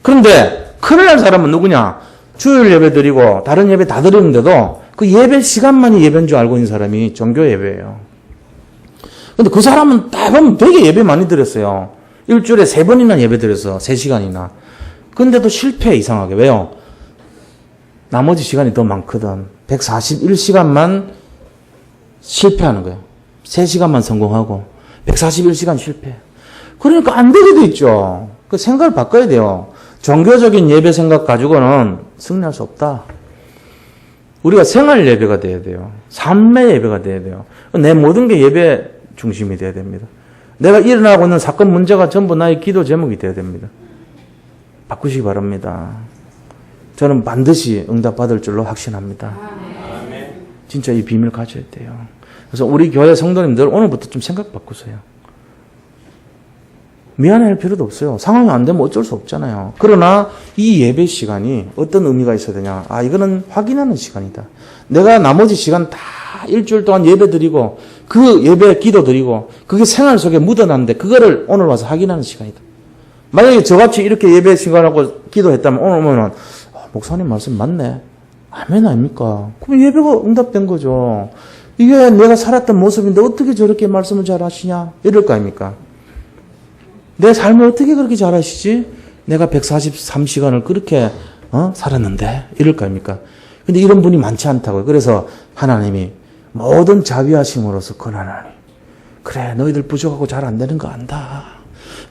Speaker 1: 그런데, 큰일 날 사람은 누구냐? 주일 예배 드리고, 다른 예배 다 드리는데도, 그 예배 시간만이 예배인 줄 알고 있는 사람이 종교 예배예요. 근데 그 사람은 다 보면 되게 예배 많이 드렸어요. 일주일에 3번이나 예배 드려서 3시간이나. 근데도 실패해, 이상하게. 왜요? 나머지 시간이 더 많거든. 141시간만 실패하는 거예요. 3시간만 성공하고 141시간 실패. 그러니까 안 되게 돼 있죠. 그 생각을 바꿔야 돼요. 종교적인 예배 생각 가지고는 승리할 수 없다. 우리가 생활 예배가 돼야 돼요. 삶의 예배가 돼야 돼요. 내 모든 게 예배 중심이 돼야 됩니다. 내가 일어나고 있는 사건 문제가 전부 나의 기도 제목이 돼야 됩니다. 바꾸시기 바랍니다. 저는 반드시 응답받을 줄로 확신합니다. 진짜 이 비밀 가져야 돼요. 그래서 우리 교회 성도님들 오늘부터 좀 생각 바꾸세요. 미안해할 필요도 없어요. 상황이 안 되면 어쩔 수 없잖아요. 그러나 이 예배 시간이 어떤 의미가 있어야 되냐. 이거는 확인하는 시간이다. 내가 나머지 시간 다 일주일 동안 예배 드리고 그 예배 기도 드리고 그게 생활 속에 묻어났는데 그거를 오늘 와서 확인하는 시간이다. 만약에 저같이 이렇게 예배 시간하고 기도했다면 오늘 오면은 목사님 말씀 맞네. 아멘 아닙니까? 그럼 예배가 응답된 거죠. 이게 내가 살았던 모습인데 어떻게 저렇게 말씀을 잘 하시냐? 이럴 거 아닙니까? 내 삶을 어떻게 그렇게 잘 하시지? 내가 143시간을 그렇게 살았는데 이럴 거 아닙니까? 근데 이런 분이 많지 않다고요. 그래서 하나님이 모든 자비하심으로서 권하나니 그래 너희들 부족하고 잘 안 되는 거 안다.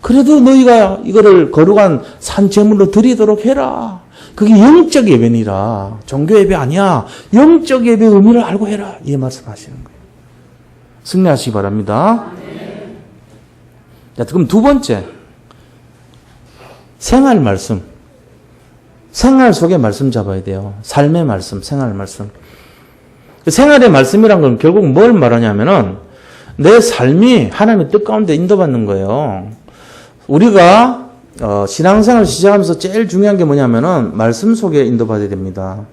Speaker 1: 그래도 너희가 이거를 거룩한 산제물로 드리도록 해라. 그게 영적 예배니라. 종교 예배 아니야. 영적 예배의 의미를 알고 해라. 이 말씀하시는 거예요. 승리하시기 바랍니다. 자, 그럼 두 번째 생활 말씀. 생활 속에 말씀 잡아야 돼요. 삶의 말씀, 생활 말씀. 생활의 말씀이란 건 결국 뭘 말하냐면은 내 삶이 하나님의 뜻 가운데 인도받는 거예요. 우리가 신앙생활 시작하면서 제일 중요한 게 뭐냐면은 말씀 속에 인도받아야 됩니다.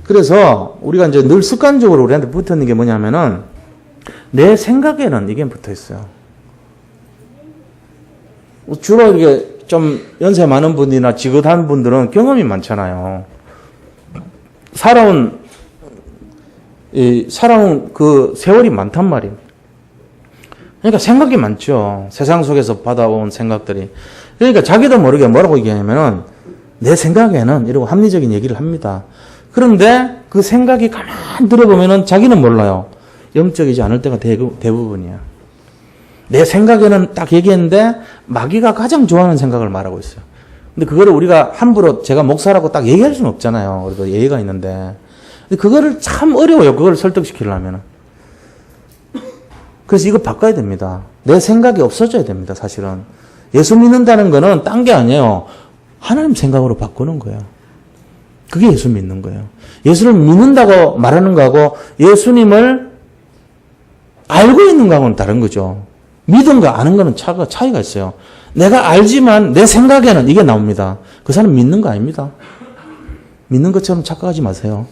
Speaker 1: 그래서 우리가 이제 늘 습관적으로 우리한테 붙어 있는 게 뭐냐면은 내 생각에는 이게 붙어 있어요. 주로 이게 좀 연세 많은 분이나 지긋한 분들은 경험이 많잖아요. 살아온 그 세월이 많단 말이에요. 그러니까 생각이 많죠. 세상 속에서 받아온 생각들이. 그러니까 자기도 모르게 뭐라고 얘기하냐면은 내 생각에는 이러고 합리적인 얘기를 합니다. 그런데 그 생각이 가만 들어보면은 자기는 몰라요. 영적이지 않을 때가 대부분이야. 내 생각에는 딱 얘기했는데 마귀가 가장 좋아하는 생각을 말하고 있어요. 근데 그거를 우리가 함부로 제가 목사라고 딱 얘기할 수는 없잖아요. 그래도 예의가 있는데. 근데 그거를 참 어려워요. 그걸 설득시키려면은. 그래서 이거 바꿔야 됩니다. 내 생각이 없어져야 됩니다. 사실은. 예수 믿는다는 거는 딴 게 아니에요. 하나님 생각으로 바꾸는 거예요. 그게 예수 믿는 거예요. 예수를 믿는다고 말하는 거하고 예수님을 알고 있는 거하고는 다른 거죠. 믿음과 아는 거는 차이가 있어요. 내가 알지만 내 생각에는 이게 나옵니다. 그 사람 믿는 거 아닙니다. 믿는 것처럼 착각하지 마세요.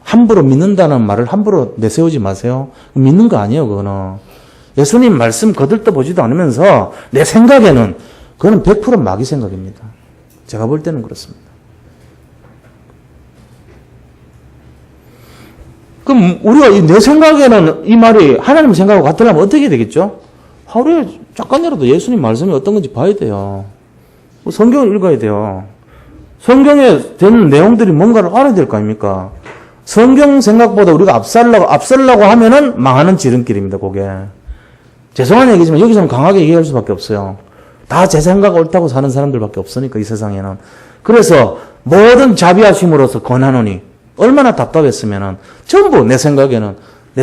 Speaker 1: 함부로 믿는다는 말을 함부로 내세우지 마세요. 믿는 거 아니에요, 그거는. 예수님 말씀 거들떠보지도 않으면서 내 생각에는 그거는 100% 마귀 생각입니다. 제가 볼 때는 그렇습니다. 그럼 우리가 내 생각에는 이 말이 하나님 생각하고 같으려면 어떻게 되겠죠? 하루에 잠깐이라도 예수님 말씀이 어떤 건지 봐야 돼요. 성경을 읽어야 돼요. 성경에 되는 내용들이 뭔가를 알아야 될 거 아닙니까? 성경 생각보다 우리가 앞서려고 하면은 망하는 지름길입니다, 그게. 죄송한 얘기지만 여기서는 강하게 얘기할 수밖에 없어요. 다 제 생각 옳다고 사는 사람들밖에 없으니까, 이 세상에는. 그래서 모든 자비하심으로서 권하노니 얼마나 답답했으면은 전부 다 내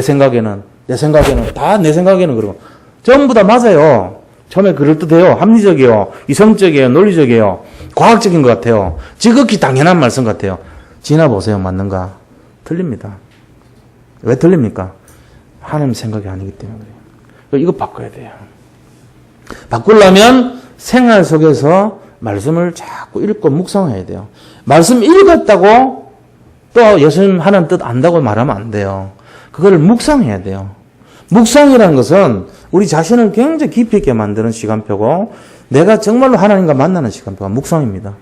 Speaker 1: 생각에는 그러고 전부 다 맞아요. 처음에 그럴듯해요. 합리적이에요. 이성적이에요. 논리적이에요. 과학적인 것 같아요. 지극히 당연한 말씀 같아요. 지나보세요. 맞는가? 틀립니다. 왜 틀립니까? 하나님 생각이 아니기 때문에 그래요. 이거 바꿔야 돼요. 바꾸려면 생활 속에서 말씀을 자꾸 읽고 묵상해야 돼요. 말씀 읽었다고 또 예수님 하나님 뜻 안다고 말하면 안 돼요. 그거를 묵상해야 돼요. 묵상이라는 것은 우리 자신을 굉장히 깊이 있게 만드는 시간표고 내가 정말로 하나님과 만나는 시간표가 묵상입니다.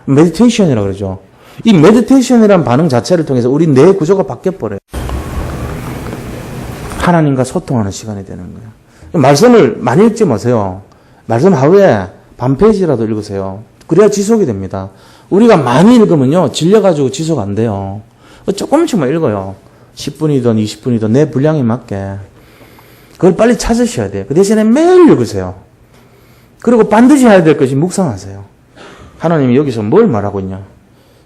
Speaker 1: 메디테이션이라고 그러죠. 이 메디테이션이라는 반응 자체를 통해서 우리 뇌 구조가 바뀌어버려요. 하나님과 소통하는 시간이 되는 거예요. 말씀을 많이 읽지 마세요. 말씀 하루에 반 페이지라도 읽으세요. 그래야 지속이 됩니다. 우리가 많이 읽으면요, 질려가지고 지속 안 돼요. 조금씩만 읽어요. 10분이든 20분이든 내 분량에 맞게. 그걸 빨리 찾으셔야 돼요. 그 대신에 매일 읽으세요. 그리고 반드시 해야 될 것이 묵상하세요. 하나님이 여기서 뭘 말하고 있냐?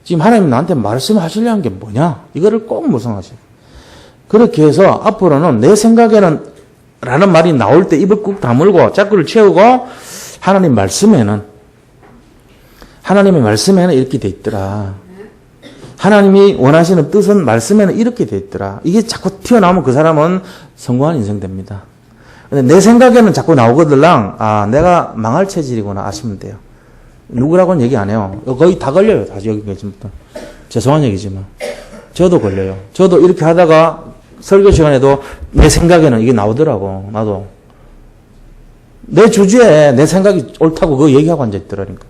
Speaker 1: 지금 하나님이 나한테 말씀하시려는 게 뭐냐? 이거를 꼭 묵상하세요. 그렇게 해서 앞으로는 내 생각에는 라는 말이 나올 때 입을 꾹 다물고 자꾸를 채우고 하나님의 말씀에는 이렇게 돼 있더라. 하나님이 원하시는 뜻은 말씀에는 이렇게 돼 있더라. 이게 자꾸 튀어나오면 그 사람은 성공한 인생 됩니다. 근데 내 생각에는 자꾸 나오거들랑 내가 망할 체질이구나 아시면 돼요. 누구라고는 얘기 안 해요. 거의 다 걸려요. 다시 여기 계시부터. 죄송한 얘기지만 저도 걸려요. 저도 이렇게 하다가 설교 시간에도 내 생각에는 이게 나오더라고. 나도 내 주제에 내 생각이 옳다고 그거 얘기하고 앉아있더라니까.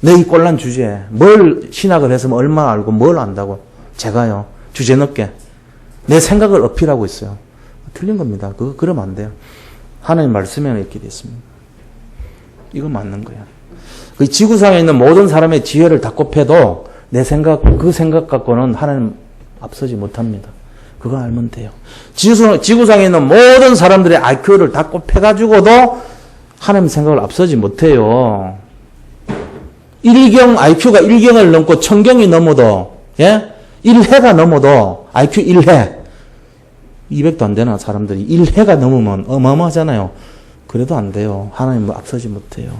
Speaker 1: 내 이 꼴난 주제에 뭘 신학을 했으면 얼마 알고 뭘 안다고 제가요 주제 넘게 내 생각을 어필하고 있어요. 틀린 겁니다. 그러면 안 돼요. 하나님 말씀에는 이렇게 됐습니다. 이거 맞는 거야. 그 지구상에 있는 모든 사람의 지혜를 다 곱해도 내 생각, 그 생각 갖고는 하나님 앞서지 못합니다. 그걸 알면 돼요. 지구상에 있는 모든 사람들의 IQ를 다 곱해가지고도 하나님 생각을 앞서지 못해요. IQ가 1경을 넘고 1000경이 넘어도, 1해가 넘어도, IQ 1해. 200도 안 되나, 사람들이. 1해가 넘으면 어마어마하잖아요. 그래도 안 돼요. 하나님 앞서지 못해요.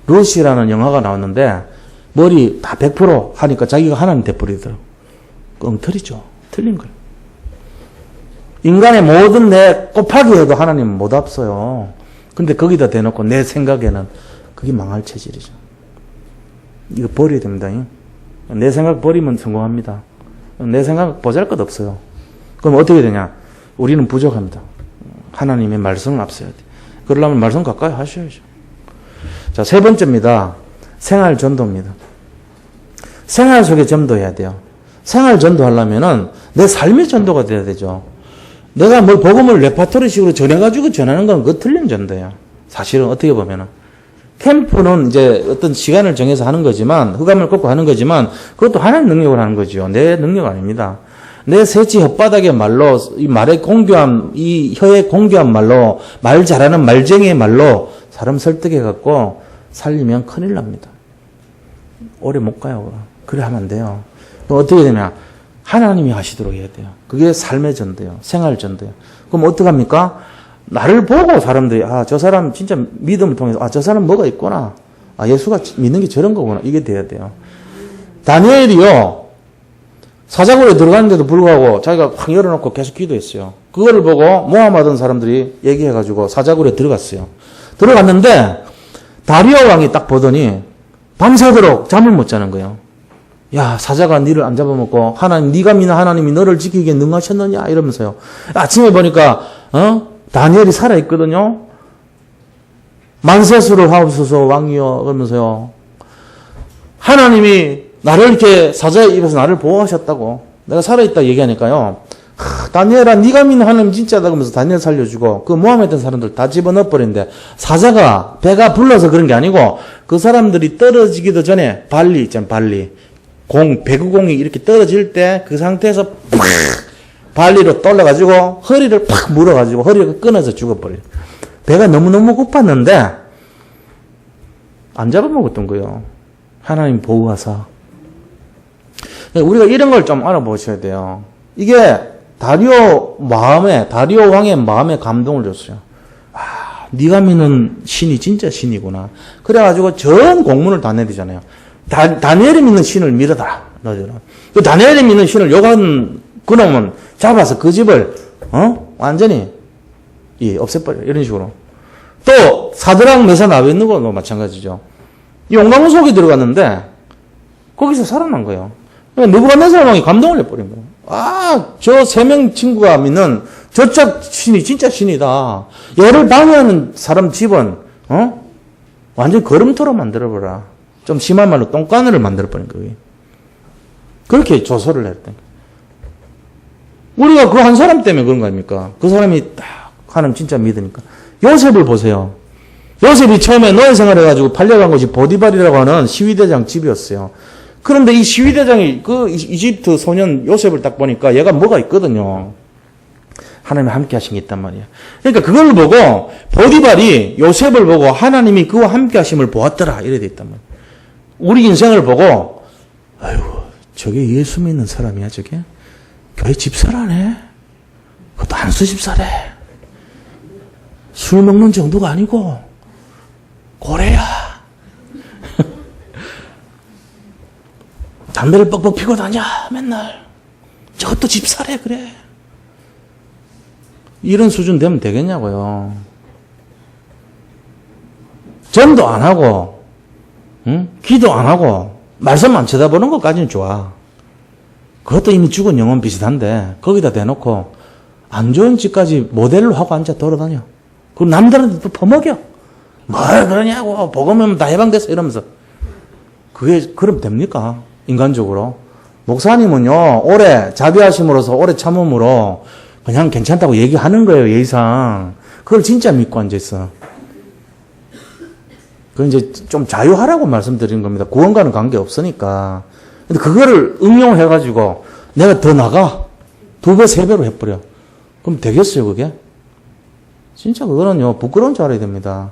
Speaker 1: 러시라는 영화가 나왔는데, 머리 다 100% 하니까 자기가 하나님 돼버리더라고. 엉터리죠. 틀린 거예요. 인간의 모든 내 곱하기 해도 하나님은 못 앞서요. 근데 거기다 대놓고 내 생각에는 그게 망할 체질이죠. 이거 버려야 됩니다. 내 생각 버리면 성공합니다. 내 생각 보잘것 없어요. 그럼 어떻게 되냐? 우리는 부족합니다. 하나님의 말씀을 앞서야 돼. 그러려면 말씀 가까이 하셔야죠. 자, 세 번째입니다. 생활 전도입니다. 생활 속에 전도해야 돼요. 생활 전도하려면은 내 삶의 전도가 돼야 되죠. 내가 복음을 레파토리식으로 전해가지고 전하는 건 그거 틀린 전도예요. 사실은 어떻게 보면은. 캠프는 이제 어떤 시간을 정해서 하는 거지만, 흑암을 걷고 하는 거지만, 그것도 하나님 능력을 하는 거죠. 내 능력 아닙니다. 내 새치 혓바닥의 말로, 이 말의 공교함, 이 혀의 공교한 말로, 말 잘하는 말쟁이의 말로 사람 설득해갖고 살리면 큰일 납니다. 오래 못 가요. 그래 하면 안 돼요. 그럼 어떻게 되냐? 하나님이 하시도록 해야 돼요. 그게 삶의 전도예요. 생활 전도예요. 그럼 어떡합니까? 나를 보고 사람들이, 아, 저 사람 진짜 믿음을 통해서, 아, 저 사람 뭐가 있구나. 아, 예수가 믿는 게 저런 거구나. 이게 돼야 돼요. 다니엘이요, 사자굴에 들어갔는데도 불구하고 자기가 확 열어놓고 계속 기도했어요. 그거를 보고 모함하던 사람들이 얘기해가지고 사자굴에 들어갔어요. 들어갔는데, 다리오 왕이 딱 보더니 밤새도록 잠을 못 자는 거예요. 야, 사자가 니를 안 잡아먹고 하나님, 네가 믿는 하나님이 너를 지키기에 능하셨느냐 이러면서요. 아침에 보니까 다니엘이 살아있거든요. 만세수를 하옵소서 왕이여 그러면서요. 하나님이 나를 이렇게 사자의 입에서 나를 보호하셨다고 내가 살아있다 얘기하니까요. 다니엘아 네가 믿는 하나님 진짜다 그러면서 다니엘 살려주고 그 모함했던 사람들 다 집어넣어 버렸는데 사자가 배가 불러서 그런 게 아니고 그 사람들이 떨어지기도 전에 발리 있잖아요. 발리. 배구공이 이렇게 떨어질 때 그 상태에서 팍 발리로 떨려가지고 허리를 팍 물어가지고 허리가 끊어져 죽어버려요. 배가 너무너무 고팠는데 안 잡아먹었던 거예요. 하나님 보호하사. 우리가 이런 걸 좀 알아보셔야 돼요. 이게 다리오 왕의 마음에 감동을 줬어요. 아, 네가 믿는 신이 진짜 신이구나. 그래가지고 전 공문을 다 내리잖아요. 다니엘이 믿는 신을 믿어라. 그 다니엘이 믿는 신을 욕한 그놈은 잡아서 그 집을 완전히 없애버려. 이런 식으로. 또 사드락 메사 아벳느고도 마찬가지죠. 용광 속에 들어갔는데 거기서 살아난 거예요. 느부갓네살 왕이 감동을 해버린 거예요. 아, 저 3명 친구가 믿는 저쪽 신이 진짜 신이다. 얘를 방해하는 사람 집은 완전 걸음토로 만들어버라. 좀 심한 말로 똥가늘을 만들어버린 거예요. 그렇게 조소를 했던 거예요. 우리가 그 한 사람 때문에 그런 거 아닙니까? 그 사람이 딱 하나님 진짜 믿으니까. 요셉을 보세요. 요셉이 처음에 노예 생활해가지고 팔려간 곳이 보디발이라고 하는 시위대장 집이었어요. 그런데 이 시위대장이 그 이집트 소년 요셉을 딱 보니까 얘가 뭐가 있거든요. 하나님이 함께 하신 게 있단 말이에요. 그러니까 그걸 보고 보디발이 요셉을 보고 하나님이 그와 함께 하심을 보았더라 이래 돼 있단 말이에요. 우리 인생을 보고 아이고 저게 예수 믿는 사람이야 저게? 교회 집사라네. 그것도 한수 집사래. 술 먹는 정도가 아니고 고래야. 담배를 뻑뻑 피고 다녀 맨날. 저것도 집사래 그래. 이런 수준 되면 되겠냐고요. 전도 안 하고 기도 안 하고 말씀만 쳐다보는 것까지는 좋아. 그것도 이미 죽은 영혼 비슷한데 거기다 대놓고 안 좋은 짓까지 모델로 하고 앉아 돌아다녀. 그럼 남들한테 또 퍼먹여. 뭘 그러냐고. 복음이면 다 해방됐어 이러면서. 그게 그럼 됩니까? 인간적으로. 목사님은요 오래 자비하심으로서 오래 참음으로 그냥 괜찮다고 얘기하는 거예요. 예의상. 그걸 진짜 믿고 앉아있어. 그건 이제 좀 자유하라고 말씀드리는 겁니다. 구원과는 관계없으니까. 근데 그거를 응용해가지고 내가 더 나가. 2배, 3배로 해버려. 그럼 되겠어요, 그게? 진짜 그거는요, 부끄러운 줄 알아야 됩니다.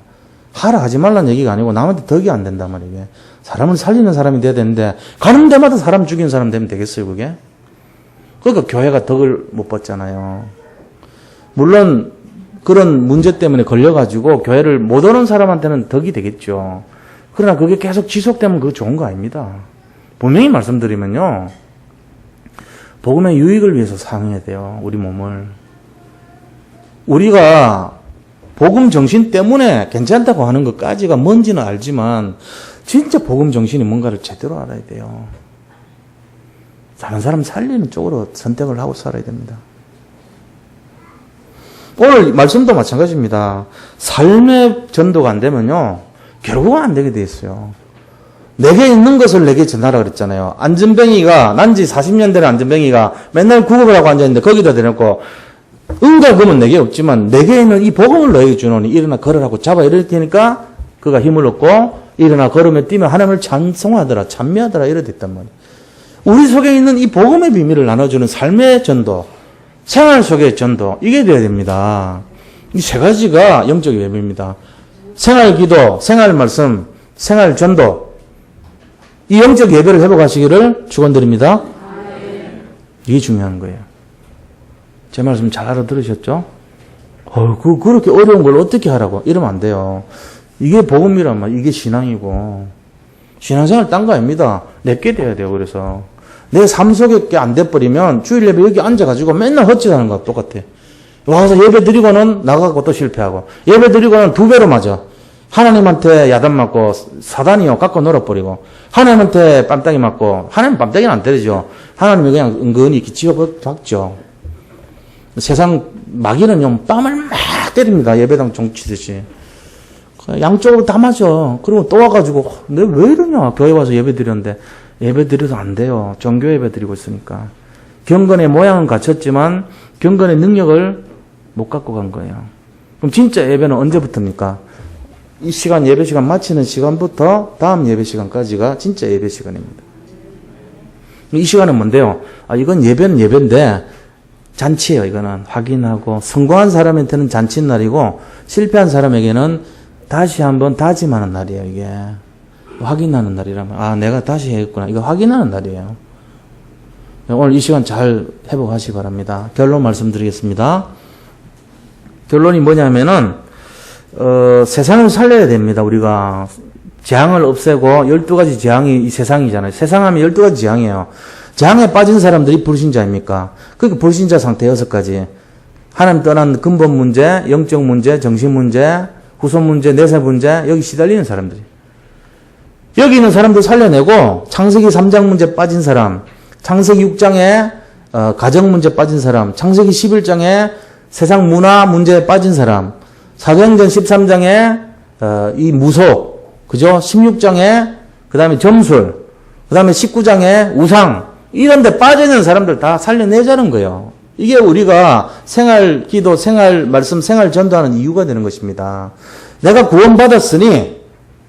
Speaker 1: 하라 하지 말라는 얘기가 아니고 남한테 덕이 안 된단 말이에요. 사람을 살리는 사람이 돼야 되는데 가는 데마다 사람 죽이는 사람 되면 되겠어요, 그게? 그러니까 교회가 덕을 못 받잖아요. 물론 그런 문제 때문에 걸려가지고 교회를 못 오는 사람한테는 덕이 되겠죠. 그러나 그게 계속 지속되면 그거 좋은 거 아닙니다. 분명히 말씀드리면요. 복음의 유익을 위해서 사용해야 돼요. 우리 몸을. 우리가 복음 정신 때문에 괜찮다고 하는 것까지가 뭔지는 알지만 진짜 복음 정신이 뭔가를 제대로 알아야 돼요. 다른 사람 살리는 쪽으로 선택을 하고 살아야 됩니다. 오늘 말씀도 마찬가지입니다. 삶의 전도가 안 되면요. 결국은 안 되게 돼 있어요. 내게 있는 것을 내게 전하라 그랬잖아요. 안전뱅이가 난지 40년 된 안전뱅이가 맨날 구급을 하고 앉아있는데 거기다 대놓고 은과 금은 내게 없지만 내게 있는 이 복음을 너에게 주노니 일어나 걸으라고 잡아 이럴 테니까 그가 힘을 얻고 일어나 걸으며 뛰며 하나님을 찬송하더라, 찬미하더라 이래 됐단 말이에요. 우리 속에 있는 이 복음의 비밀을 나눠주는 삶의 전도, 생활 속의 전도, 이게 돼야 됩니다. 이 세 가지가 영적 예배입니다. 생활 기도, 생활 말씀, 생활 전도. 이 영적 예배를 회복하시기를 축원드립니다. 이게 중요한 거예요. 제 말씀 잘 알아들으셨죠? 그렇게 어려운 걸 어떻게 하라고? 이러면 안 돼요. 이게 복음이란 말, 이게 신앙이고. 신앙생활 딴 거 아닙니다. 내게 돼야 돼요, 그래서. 내 삶 속에 게 안 돼버리면 주일 예배 여기 앉아가지고 맨날 헛짓하는 거와 똑같아. 와서 예배 드리고는 나가고 또 실패하고, 예배 드리고는 2배로 맞아. 하나님한테 야단 맞고, 사단이요, 깎아 놀아버리고, 하나님한테 뺨따기 맞고, 하나님 뺨따기는 안 때리죠. 하나님이 그냥 은근히 이렇게 집어박죠. 세상 마귀는요, 뺨을 막 때립니다. 예배당 종치듯이. 양쪽으로 다 맞아. 그리고 또 와가지고, 내가 왜 이러냐. 교회 와서 예배 드렸는데, 예배 드려도 안 돼요. 정교 예배 드리고 있으니까. 경건의 모양은 갖췄지만, 경건의 능력을 못 갖고 간 거예요. 그럼 진짜 예배는 언제부터입니까? 이 시간, 예배 시간 마치는 시간부터 다음 예배 시간까지가 진짜 예배 시간입니다. 이 시간은 뭔데요? 이건 예배는 예배인데, 잔치예요, 이거는. 확인하고, 성공한 사람한테는 잔치 날이고, 실패한 사람에게는 다시 한번 다짐하는 날이에요, 이게. 확인하는 날이라면. 내가 다시 해야겠구나. 이거 확인하는 날이에요. 오늘 이 시간 잘 회복하시기 바랍니다. 결론 말씀드리겠습니다. 결론이 뭐냐면은, 세상을 살려야 됩니다, 우리가. 재앙을 없애고, 12가지 재앙이 이 세상이잖아요. 세상 하면 12가지 재앙이에요. 재앙에 빠진 사람들이 불신자입니까? 그러니까 불신자 상태 6가지. 하나님 떠난 근본 문제, 영적 문제, 정신 문제, 후손 문제, 내세 문제, 여기 시달리는 사람들이. 여기 있는 사람들 살려내고, 창세기 3장 문제 빠진 사람, 창세기 6장에 가정 문제 빠진 사람, 창세기 11장에 세상 문화 문제에 빠진 사람, 사도행전 13장에 이 무속, 그죠? 16장에 그 다음에 점술, 그 다음에 19장에 우상, 이런 데 빠져있는 사람들 다 살려내자는 거예요. 이게 우리가 생활 기도, 생활 말씀, 생활 전도하는 이유가 되는 것입니다. 내가 구원받았으니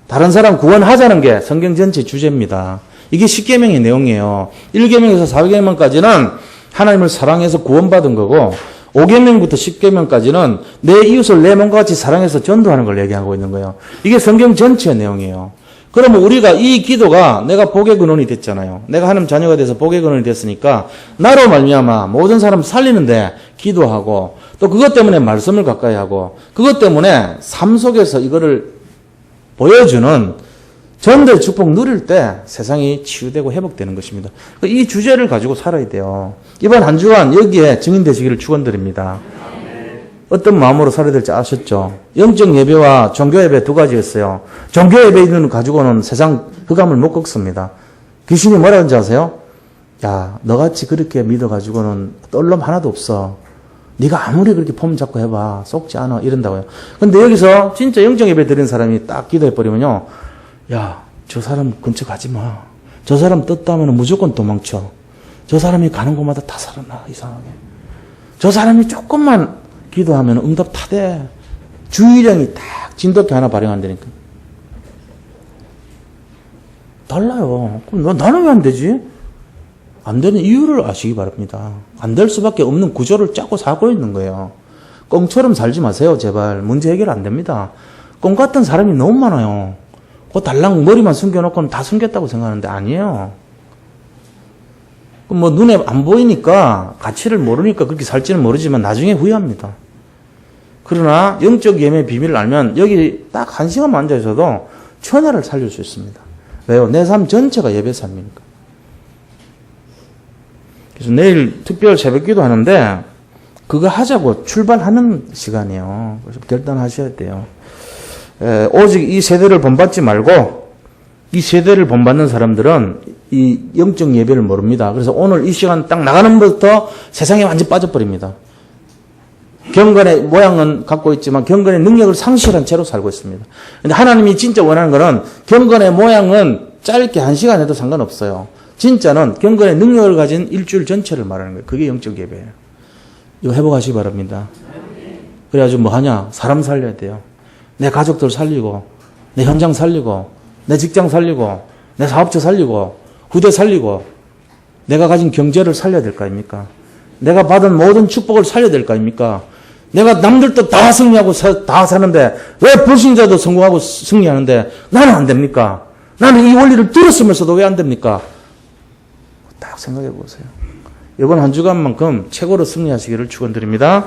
Speaker 1: 다른 사람 구원하자는 게 성경 전체 주제입니다. 이게 10계명의 내용이에요. 1계명에서 4계명까지는 하나님을 사랑해서 구원받은 거고, 5계명부터 10계명까지는 내 이웃을 내 몸과 같이 사랑해서 전도하는 걸 얘기하고 있는 거예요. 이게 성경 전체의 내용이에요. 그러면 우리가 이 기도가 내가 복의 근원이 됐잖아요. 내가 하나님 자녀가 돼서 복의 근원이 됐으니까 나로 말미암아 모든 사람 살리는데 기도하고, 또 그것 때문에 말씀을 가까이 하고, 그것 때문에 삶 속에서 이거를 보여주는 전도의 축복 누릴 때 세상이 치유되고 회복되는 것입니다. 이 주제를 가지고 살아야 돼요. 이번 한 주간 여기에 증인 되시기를 축원드립니다. 어떤 마음으로 살아야 될지 아셨죠? 영적 예배와 종교 예배 2가지였어요. 종교 예배는 가지고는 세상 흑암을 못 꺾습니다. 귀신이 뭐라 하는지 아세요? 야, 너같이 그렇게 믿어가지고는 떨럼 하나도 없어. 네가 아무리 그렇게 폼 잡고 해봐. 속지 않아. 이런다고요. 근데 여기서 진짜 영적 예배 드린 사람이 딱 기도해버리면요. 야, 저 사람 근처 가지 마. 저 사람 떴다면 무조건 도망쳐. 저 사람이 가는 곳마다 다 살아나, 이상하게. 저 사람이 조금만 기도하면 응답 다 돼. 주의령이 딱 진돗개 하나 발행한다니까. 달라요. 그럼 나는 왜 안 되지? 안 되는 이유를 아시기 바랍니다. 안 될 수밖에 없는 구조를 짜고 살고 있는 거예요. 꽁처럼 살지 마세요, 제발. 문제 해결 안 됩니다. 꽁 같은 사람이 너무 많아요. 그 달랑 머리만 숨겨놓고는 다 숨겼다고 생각하는데 아니에요. 뭐 눈에 안 보이니까, 가치를 모르니까 그렇게 살지는 모르지만 나중에 후회합니다. 그러나 영적 예매의 비밀을 알면 여기 딱 1시간만 앉아 있어도 천하를 살릴 수 있습니다. 왜요? 내 삶 전체가 예배 삶이니까. 그래서 내일 특별 새벽기도 하는데 그거 하자고 출발하는 시간이에요. 그래서 결단하셔야 돼요. 오직 이 세대를 본받지 말고, 이 세대를 본받는 사람들은 이 영적 예배를 모릅니다. 그래서 오늘 이 시간 딱 나가는 것부터 세상에 완전 빠져버립니다. 경건의 모양은 갖고 있지만 경건의 능력을 상실한 채로 살고 있습니다. 근데 하나님이 진짜 원하는 거는 경건의 모양은 짧게 1시간 해도 상관없어요. 진짜는 경건의 능력을 가진 일주일 전체를 말하는 거예요. 그게 영적 예배예요. 이거 회복하시기 바랍니다. 그래가지고 뭐 하냐? 사람 살려야 돼요. 내 가족들 살리고, 내 현장 살리고, 내 직장 살리고, 내 사업체 살리고, 후대 살리고, 내가 가진 경제를 살려야 될 거 아닙니까? 내가 받은 모든 축복을 살려야 될 거 아닙니까? 내가 남들도 다 승리하고 다 사는데 왜 불신자도 성공하고 승리하는데 나는 안 됩니까? 나는 이 원리를 들었으면서도 왜 안 됩니까? 딱 생각해 보세요. 이번 한 주간만큼 최고로 승리하시기를 축원드립니다.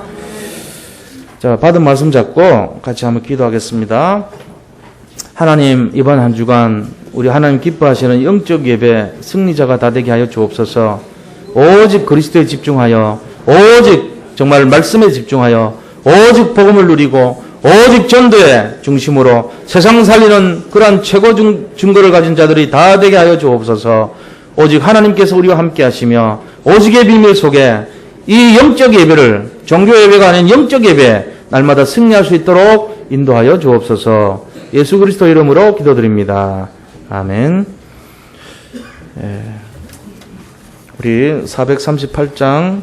Speaker 1: 자, 받은 말씀 잡고 같이 한번 기도하겠습니다. 하나님, 이번 한 주간 우리 하나님 기뻐하시는 영적 예배 승리자가 다 되게 하여 주옵소서. 오직 그리스도에 집중하여, 오직 정말 말씀에 집중하여, 오직 복음을 누리고, 오직 전도의 중심으로 세상 살리는 그러한 최고 증거를 가진 자들이 다 되게 하여 주옵소서. 오직 하나님께서 우리와 함께 하시며, 오직의 비밀 속에 이 영적 예배를, 종교 예배가 아닌 영적 예배, 날마다 승리할 수 있도록 인도하여 주옵소서. 예수 그리스도 이름으로 기도드립니다. 아멘. 우리 438장